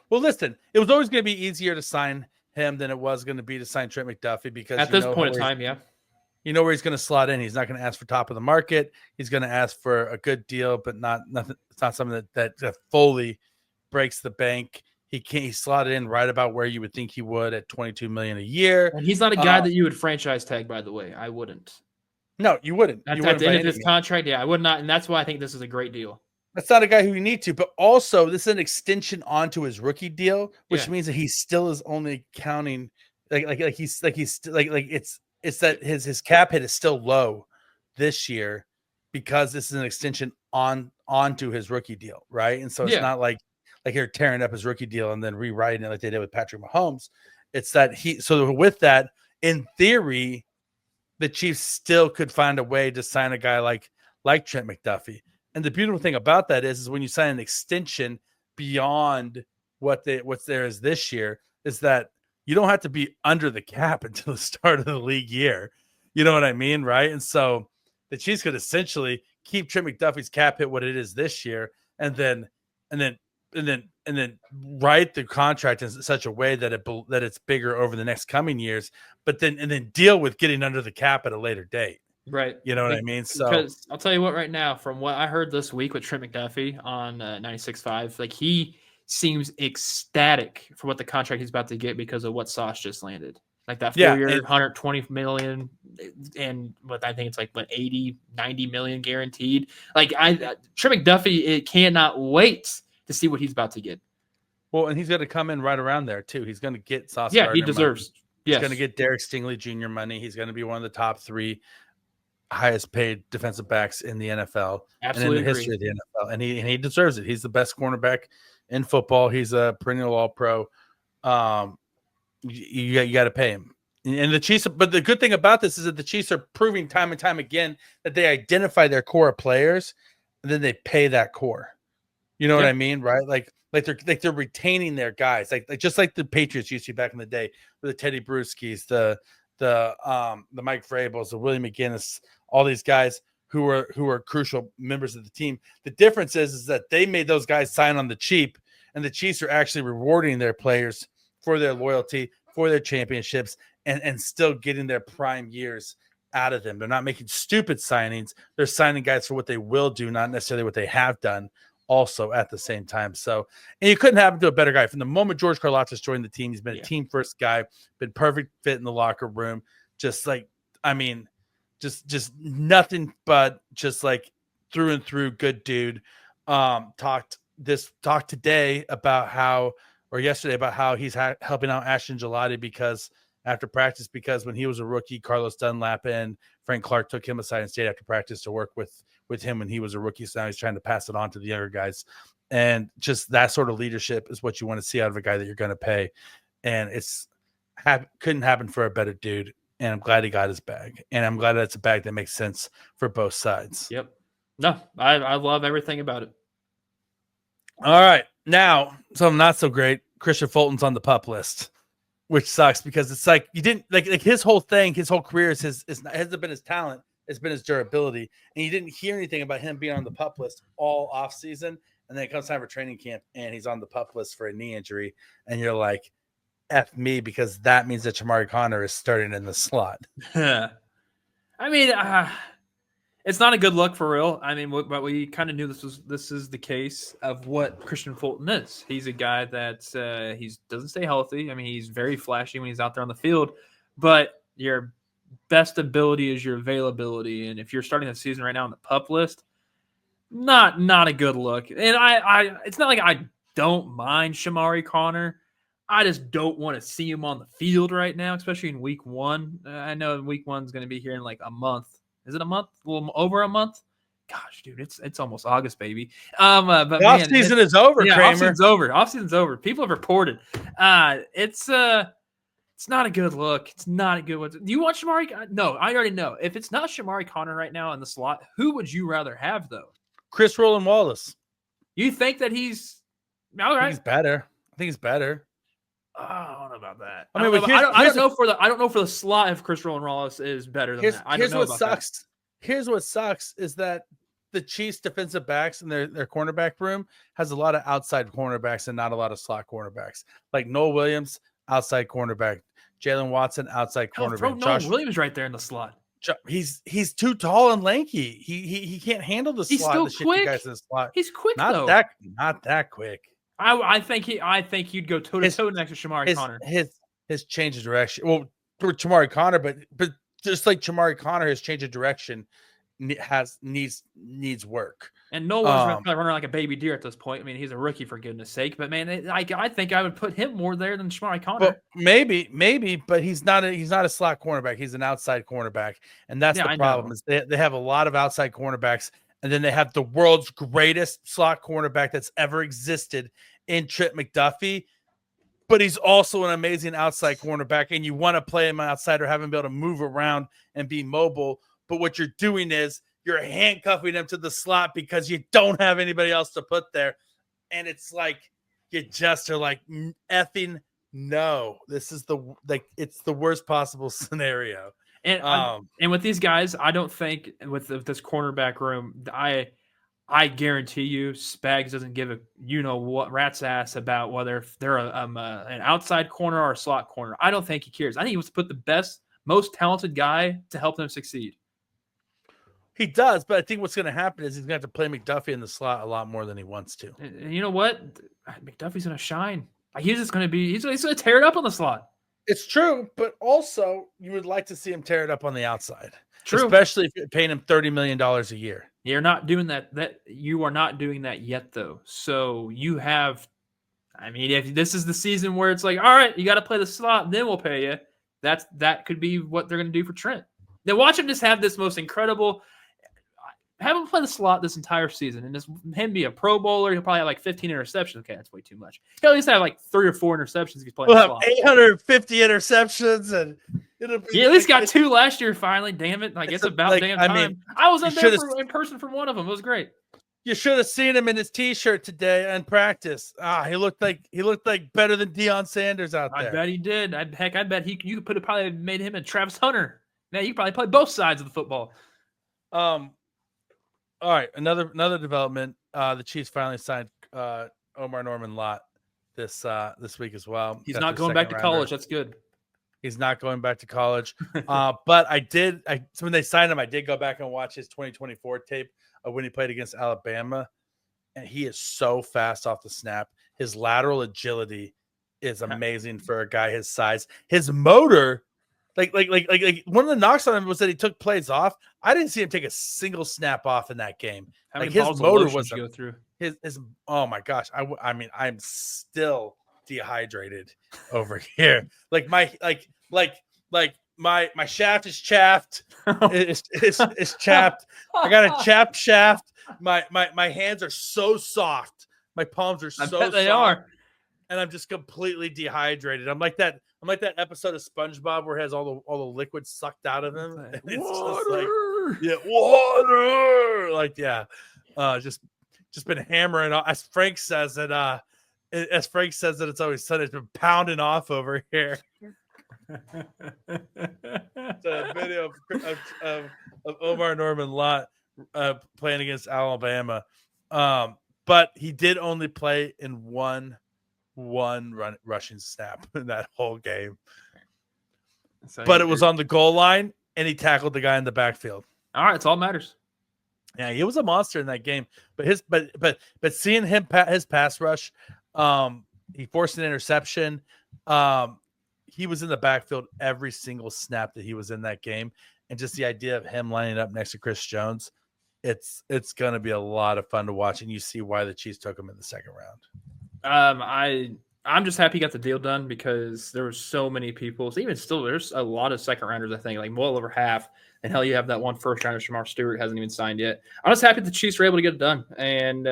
Well, listen, it was always going to be easier to sign him than it was going to be to sign Trent McDuffie because at this point in time, you know where he's going to slot in. He's not going to ask for top of the market. He's going to ask for a good deal, but nothing. It's not something that fully breaks the bank. He's slotted in right about where you would think he would at $22 million a year. And he's not a guy that you would franchise tag, by the way. I wouldn't. No, you wouldn't. At the end of his contract, I would not. And that's why I think this is a great deal. That's not a guy who you need to, but also this is an extension onto his rookie deal, which means that he still is only counting it's that his cap hit is still low this year because this is an extension onto his rookie deal, right? And so it's not like they're tearing up his rookie deal and then rewriting it like they did with Patrick Mahomes. It's that so with that, in theory, the Chiefs still could find a way to sign a guy like Trent McDuffie. And the beautiful thing about that is when you sign an extension beyond what's there is this year, is that you don't have to be under the cap until the start of the league year. You know what I mean, right? And so the Chiefs could essentially keep Trent McDuffie's cap hit what it is this year, and then write the contract in such a way that it's bigger over the next coming years, but then deal with getting under the cap at a later date. Right. You know what I mean? So because I'll tell you what, right now, from what I heard this week with Trent McDuffie on 96.5, like he seems ecstatic for what the contract he's about to get because of what Sauce just landed. Like that 4-year, $120 million, and what I think it's like 80, 90 million guaranteed. Like Trent McDuffie, it cannot wait to see what he's about to get. Well, and he's going to come in right around there too. He's going to get Sauce. Yeah, Gardner he deserves. Money. Yes. He's going to get Derek Stingley Jr. money. He's going to be one of the top 3 highest paid defensive backs in the NFL. Absolutely, and in the history of the NFL, and he deserves it. He's the best cornerback in football. He's a perennial All-Pro. You got to pay him. And the Chiefs, but the good thing about this is that the Chiefs are proving time and time again that they identify their core of players, and then they pay that core. You know what I mean, right? Like they're retaining their guys, like just like the Patriots used to back in the day with the Teddy Bruschi's, the Mike Vrabels, the William McGinnis, all these guys who are crucial members of the team. The difference is that they made those guys sign on the cheap, and the Chiefs are actually rewarding their players for their loyalty, for their championships, and still getting their prime years out of them. They're not making stupid signings. They're signing guys for what they will do, not necessarily what they have done also at the same time. So, and you couldn't happen to a better guy. From the moment George Karlaftis joined the team, he's been a team first guy, been perfect fit in the locker room. Just like, I mean, just nothing but just like through and through good dude. Talked today about how, or yesterday about how he's helping out Ashton Gelati because after practice, because when he was a rookie, Carlos Dunlap and Frank Clark took him aside and stayed after practice to work with him when he was a rookie. So now he's trying to pass it on to the younger guys. And just that sort of leadership is what you want to see out of a guy that you're going to pay. And couldn't happen for a better dude. And I'm glad he got his bag. And I'm glad that's a bag that makes sense for both sides. Yep. No, I love everything about it. All right. Now, something not so great. Kristian Fulton's on the PUP list, which sucks because it's like you didn't like his whole thing, his whole career hasn't been his talent, it's been his durability. And you didn't hear anything about him being on the PUP list all offseason. And then it comes time for training camp and he's on the PUP list for a knee injury. And you're like, F me, because that means that Shamari Connor is starting in the slot. I mean, it's not a good look for real. I mean, but we kind of knew this is the case of what Kristian Fulton is. He's a guy that he doesn't stay healthy. I mean, he's very flashy when he's out there on the field, but your best ability is your availability. And if you're starting the season right now on the PUP list, not a good look. And I it's not like I don't mind Shamari Connor. I just don't want to see him on the field right now, especially in week 1. I know week 1 is going to be here in like a month. Is it a month? A little over a month? Gosh, dude, it's almost August, baby. But the off season is over, yeah, Kramer. Off season's over. People have reported. It's not a good look. It's not a good one. Do you want Shamari? No, I already know. If it's not Shamari Connor right now in the slot, who would you rather have though? Chris Roland Wallace. You think that he's all right? I think he's better. I don't know about that. I mean, I don't know for the slot if Chris Roland Wallace is better than that. Here's what sucks. Here's what sucks is that the Chiefs defensive backs in their cornerback room has a lot of outside cornerbacks and not a lot of slot cornerbacks. Like Noah Williams, outside cornerback. Jalen Watson, outside cornerback. Throw Noah Williams right there in the slot. He's too tall and lanky. He can't handle the slot. He's still quick. Guys in the slot. He's quick not that quick. I think he'd go toe to toe next to Shamari Connor. His change of direction. Well, for Shamari Connor, but just like Shamari Connor, his change of direction needs work. And no one's running like a baby deer at this point. I mean, he's a rookie for goodness sake. But man, I think I would put him more there than Shamari Connor. But maybe, but he's not a slot cornerback. He's an outside cornerback, and that's the problem. Is they have a lot of outside cornerbacks, And then they have the world's greatest slot cornerback that's ever existed in Trent McDuffie. But he's also an amazing outside cornerback, and you want to play him outside or have him be able to move around and be mobile. But what you're doing is you're handcuffing him to the slot because you don't have anybody else to put there. And it's like you just are like effing no. This is it's the worst possible scenario. And with these guys, I don't think with this cornerback room, I guarantee you, Spags doesn't give a what rat's ass about whether they're an outside corner or a slot corner. I don't think he cares. I think he wants to put the best, most talented guy to help them succeed. He does, but I think what's going to happen is he's going to have to play McDuffie in the slot a lot more than he wants to. And you know what? McDuffie's going to shine. He's just going to he's going to tear it up on the slot. It's true, but also you would like to see him tear it up on the outside. True. Especially if you're paying him $30 million a year. You're not doing that. You are not doing that yet, though. So you have, if this is the season where it's like, all right, you got to play the slot, then we'll pay you. That could be what they're going to do for Trent. Then watch him just have this most incredible. Have him play the slot this entire season, and just him be a Pro Bowler. He'll probably have like 15 interceptions. Okay, that's way too much. He'll at least have like 3 or 4 interceptions if he's playing the slot. 850 interceptions, and at least got 2 last year. Finally, damn it! It's about damn time. I was in person for one of them. It was great. You should have seen him in his T-shirt today in practice. He looked like better than Deion Sanders out there. I bet he did. I bet you could have probably made him and Travis Hunter. Now you probably play both sides of the football. All right, another development. The Chiefs finally signed Omar Norman Lott this week as well. He's not going back to college. That's good. He's not going back to college. But so when they signed him, I did go back and watch his 2024 tape of when he played against Alabama, and he is so fast off the snap. His lateral agility is amazing for a guy his size. His motor. Like one of the knocks on him was that he took plays off. I didn't see him take a single snap off in that game. His motor was go through. His oh my gosh. I'm still dehydrated over here. My shaft is chapped. It's chapped. I got a chapped shaft. My hands are so soft. My palms are so soft. They are. And I'm just completely dehydrated. I'm like that episode of SpongeBob where it has all the liquid sucked out of him. And it's water. Water. Just been hammering off. As Frank says that it's always sunny. It's been pounding off over here. It's a video of Omar Norman Lott playing against Alabama. But he did only play in one rushing snap in that whole game. But it was on the goal line, and he tackled the guy in the backfield. All right, it's all that matters. Yeah, he was a monster in that game. But seeing his pass rush, he forced an interception. He was in the backfield every single snap that he was in that game, and just the idea of him lining up next to Chris Jones, it's going to be a lot of fun to watch, and you see why the Chiefs took him in the second round. I'm just happy he got the deal done because there were so many people. So even still, there's a lot of second rounders. I think like well over half. And hell, you have that one first rounder, Shamar Stewart, hasn't even signed yet. I'm just happy the Chiefs were able to get it done, and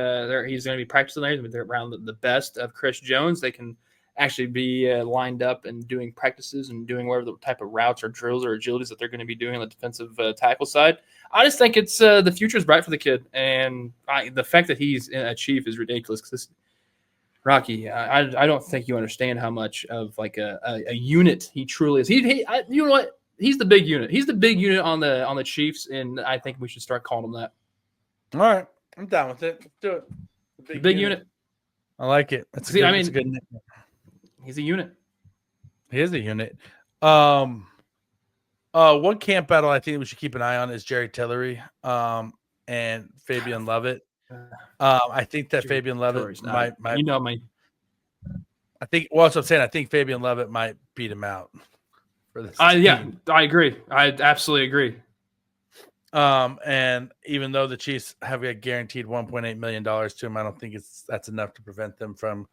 he's going to be practicing there. They're around the best of Chris Jones. They can actually be lined up and doing practices and doing whatever the type of routes or drills or agilities that they're going to be doing on the defensive tackle side. I just think it's the future is bright for the kid, and the fact that he's a Chief is ridiculous because Rocky, I don't think you understand how much of like a unit he truly is. You know what? He's the big unit. He's the big unit on the Chiefs, and I think we should start calling him that. All right, I'm down with it. Let's do it. The big unit. I like it. It's a good nickname. He's a unit. He is a unit. One camp battle I think we should keep an eye on is Jerry Tillery and Fabian Lovett. I think that Fabian Lovett might you know me. I think well, that's what I'm saying. I think Fabian Lovett might beat him out for this. Yeah, I agree. I absolutely agree. And even though the Chiefs have a guaranteed $1.8 million to him, I don't think that's enough to prevent them from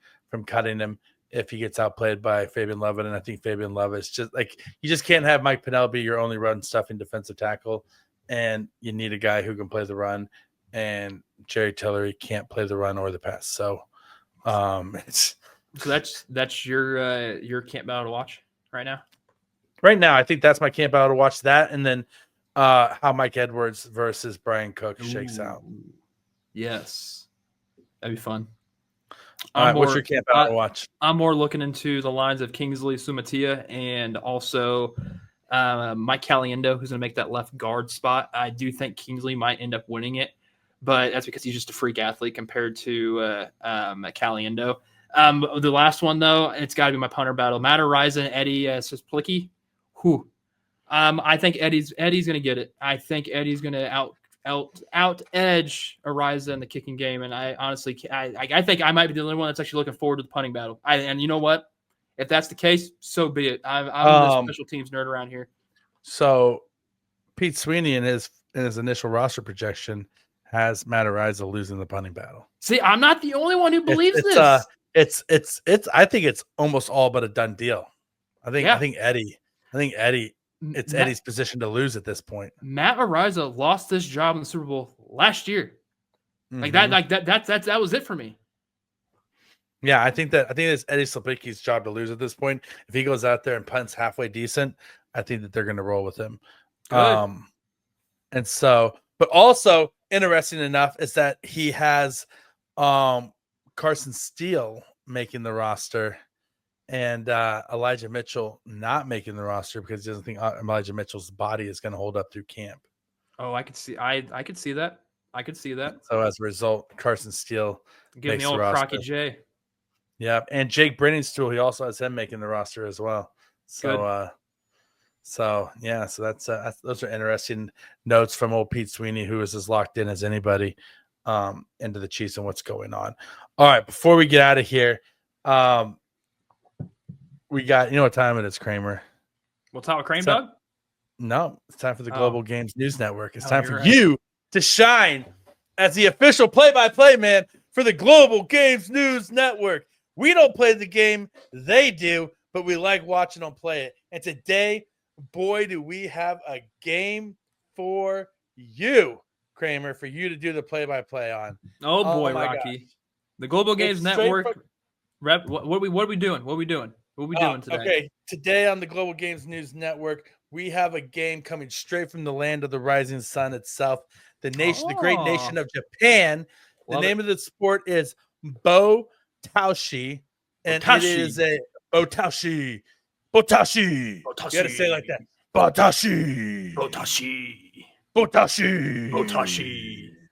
cutting him if he gets outplayed by Fabian Lovett. And I think Fabian Lovett's just like you just can't have Mike Pennell be your only run stuffing defensive tackle, and you need a guy who can play the run. and Jerry Tillery can't play the run or the pass. So it's that's your camp battle to watch right now. Right now, I think that's my camp battle to watch that, and then how Mike Edwards versus Brian Cook shakes out. Yes, that'd be fun. All right, what's your camp battle to watch? I'm more looking into the lines of Kingsley Sumatia and also Mike Caliendo, who's going to make that left guard spot. I do think Kingsley might end up winning it, but that's because he's just a freak athlete compared to Caliendo. The last one, though, it's got to be my punter battle. Matt Ariza and Eddie Cisplicki. Whew. I think Eddie's going to get it. I think Eddie's going to out edge Ariza in the kicking game, and I honestly, I think I might be the only one that's actually looking forward to the punting battle. And you know what? If that's the case, so be it. I'm the special teams nerd around here. So Pete Sweeney in his initial roster projection has Matt Ariza losing the punting battle. See, I'm not the only one who believes this. I think it's almost all but a done deal. I think Eddie. It's Eddie's position to lose at this point. Matt Ariza lost this job in the Super Bowl last year. That was it for me. Yeah, I think it's Eddie Cisplicki's job to lose at this point. If he goes out there and punts halfway decent, I think that they're going to roll with him. Good. And so, but also interesting enough is that he has Carson Steele making the roster and Elijah Mitchell not making the roster because he doesn't think Elijah Mitchell's body is going to hold up through camp. Oh, I could see that. I could see that. So as a result, Carson Steele getting the old Crocky J. Yeah, and Jake Briningstool, he also has him making the roster as well. So, that's those are interesting notes from old Pete Sweeney, who is as locked in as anybody into the Chiefs and what's going on. All right, before we get out of here, we got what time it is, Kramer? We'll talk with Krame Dog? No, it's time for the Global Games News Network. It's time for you to shine as the official play-by-play man for the Global Games News Network. We don't play the game, they do, but we like watching them play it. And today, boy, do we have a game for you, Kramer, for you to do the play-by-play on. Oh boy, Rocky. Gosh. The Global Games Network. What are we doing? What are we doing today? Okay, today on the Global Games News Network, we have a game coming straight from the land of the rising sun itself, the great nation of Japan. The name of the sport is Botaoshi, and it is a Botaoshi. You got to say it like that. Botaoshi.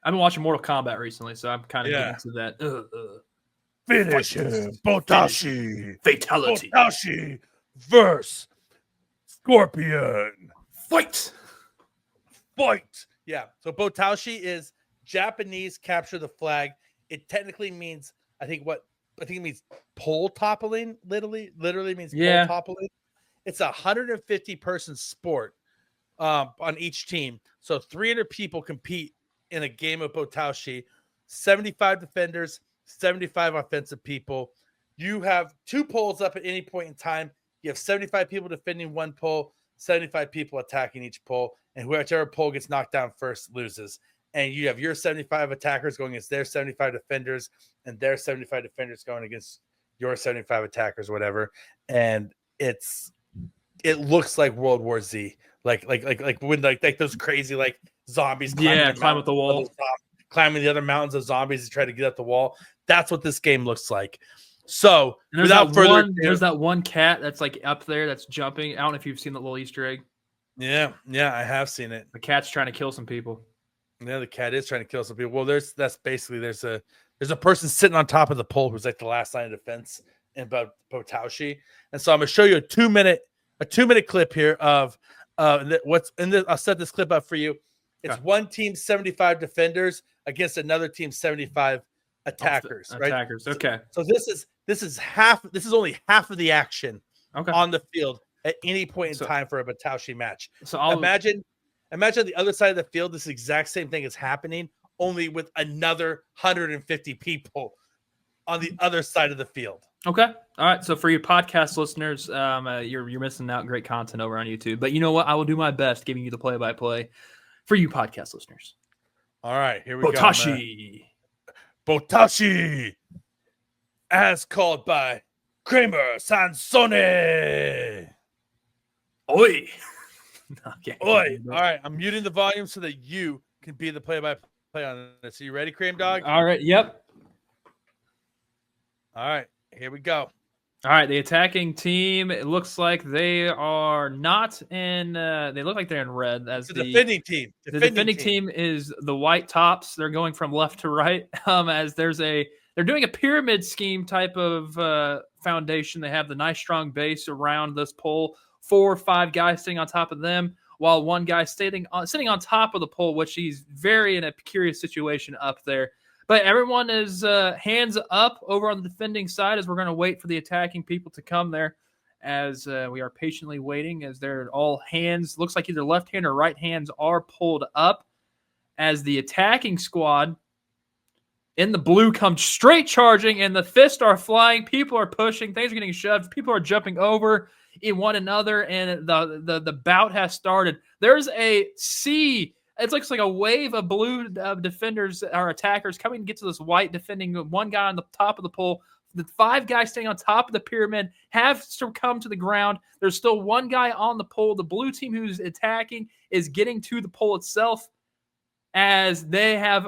I've been watching Mortal Kombat recently, so I'm kind of getting to that. Finish him. Botaoshi. Fatality. Botaoshi versus Scorpion. Fight. Yeah. So Botaoshi is Japanese capture the flag. It technically means, I think it means pole toppling. Literally means pole toppling. It's a 150 person sport on each team. So 300 people compete in a game of Botaoshi. 75 defenders, 75 offensive people. You have 2 poles up at any point in time. You have 75 people defending one pole, 75 people attacking each pole, and whichever pole gets knocked down first loses. And you have your 75 attackers going against their 75 defenders, and their 75 defenders going against your 75 attackers, whatever. And it looks like World War Z, like when like those crazy like zombies climb up the wall, climbing the other mountains of zombies to try to get up the wall. That's what this game looks like. So there's that one cat that's like up there that's jumping. I don't know if you've seen the little Easter egg. Yeah, I have seen it. The cat's trying to kill some people. Yeah, the cat is trying to kill some people. Well, there's a person sitting on top of the pole who's like the last line of defense in Botaoshi. And so I'm gonna show you a 2-minute clip here of what's in this. I'll set this clip up for you. It's one team 75 defenders against another team 75 attackers. Right? Attackers. Okay. So this is only half of the action on the field at any point in time for a Botaoshi match. So imagine the other side of the field, this exact same thing is happening, only with another 150 people on the other side of the field. Okay. All right. So for your podcast listeners, you're missing out great content over on YouTube. But you know what? I will do my best giving you the play-by-play for you podcast listeners. All right, here we go. Botashi, as called by Kramer Sansone. Oi. Okay. Oi. All right, I'm muting the volume so that you can be the play-by-play on this. Are you ready, Krame Dog? All right. Yep. All right, here we go. All right, the attacking team, it looks like they are not in they look like they're in red. As the defending team. The defending team is the white tops. They're going from left to right. As they're doing a pyramid scheme type of foundation. They have the nice strong base around this pole, 4 or 5 guys sitting on top of them, while one guy sitting on top of the pole, which he's very in a curious situation up there. But everyone is hands up over on the defending side as we're going to wait for the attacking people to come there, as we are patiently waiting as they're all hands. Looks like either left hand or right hands are pulled up as the attacking squad in the blue comes straight charging, and the fists are flying. People are pushing. Things are getting shoved. People are jumping over in one another, and the bout has started. There's a sea. It looks like a wave of blue defenders or attackers coming to get to this white defending one guy on the top of the pole. The 5 guys staying on top of the pyramid have to come to the ground. There's still one guy on the pole. The blue team who's attacking is getting to the pole itself as they have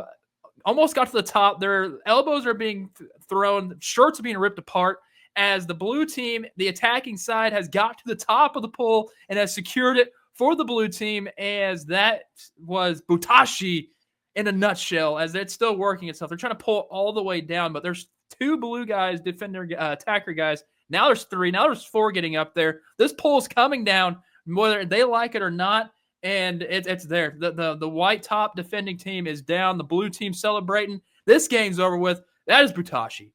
almost got to the top. Their elbows are being thrown. Shirts are being ripped apart as the blue team, the attacking side, has got to the top of the pole and has secured it for the blue team, as that was Botashi in a nutshell, as it's still working itself. They're trying to pull all the way down, but there's 2 blue guys, attacker guys. Now there's 3. Now there's 4 getting up there. This pole's coming down, whether they like it or not, and it's there. The white top defending team is down. The blue team celebrating. This game's over with. That is Botashi.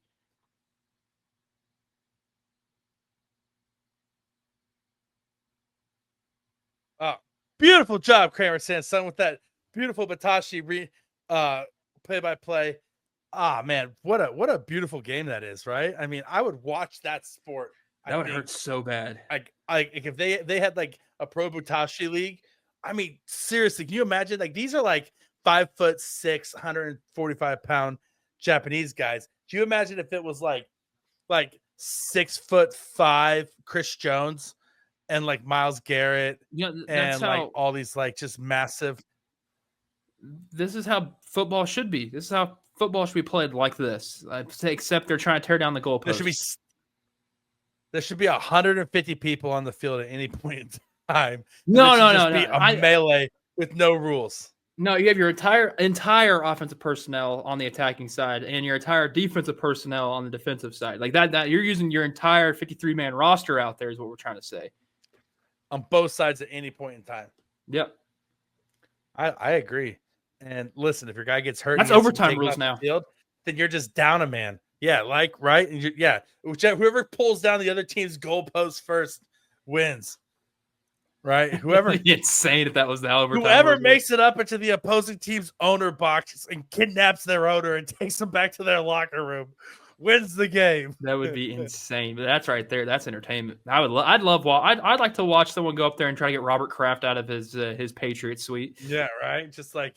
Oh, beautiful job, Kramer Sansone, with that beautiful Botashi play-by-play. Ah, man, what a beautiful game that is, right? I mean, I would watch that sport. That would hurt so bad. Like if they had like a pro Botashi league. I mean, seriously, can you imagine? Like, these are like 5'6", 145-pound Japanese guys. Do you imagine if it was like 6'5" Chris Jones and like Myles Garrett and like all these like just massive. This is how football should be. This is how football should be played, like this. Except they're trying to tear down the goalposts. There should be 150 people on the field at any point in time. No. A melee with no rules. No, you have your entire offensive personnel on the attacking side and your entire defensive personnel on the defensive side. Like that you're using your entire 53-man roster out there is what we're trying to say. On both sides at any point in time. Yep. I agree. And listen, if your guy gets hurt, that's overtime rules now. Field, then you're just down a man. Yeah, right? And whoever pulls down the other team's goalpost first wins. Right? Whoever insane if that was the overtime. Whoever makes it up into the opposing team's owner box and kidnaps their owner and takes them back to their locker room wins the game. That would be insane. But that's right there. That's entertainment. I'd like to watch someone go up there and try to get Robert Kraft out of his Patriot suite. Yeah, right. Just like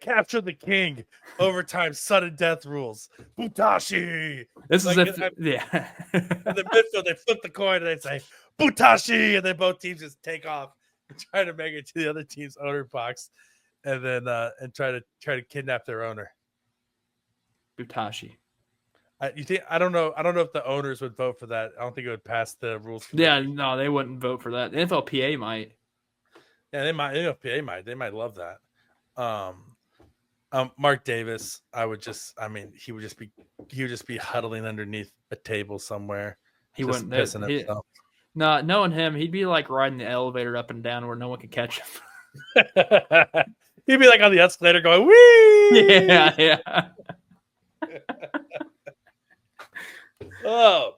capture the king. Overtime sudden death rules. Botashi. This is in the midfield, they flip the coin and they say Botashi, and then both teams just take off and try to make it to the other team's owner box, and then and try to kidnap their owner. Botashi. You think? I don't know if the owners would vote for that. I don't think it would pass the rules. No, they wouldn't vote for that. The NFLPA might. Yeah, they might. The NFLPA might. They might love that. Mark Davis, he would just be huddling underneath a table somewhere. He wouldn't pissing himself. No, knowing him, he'd be like riding the elevator up and down where no one could catch him. He'd be like on the escalator going, wee! Yeah. Oh,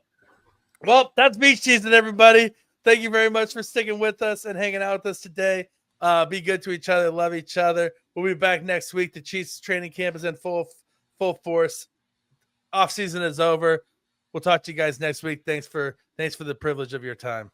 well, that's beach season, everybody. Thank you very much for sticking with us and hanging out with us today. Be good to each other, love each other. We'll be back next week. The Chiefs training camp is in full force. Off season is over. We'll talk to you guys next week. Thanks for the privilege of your time.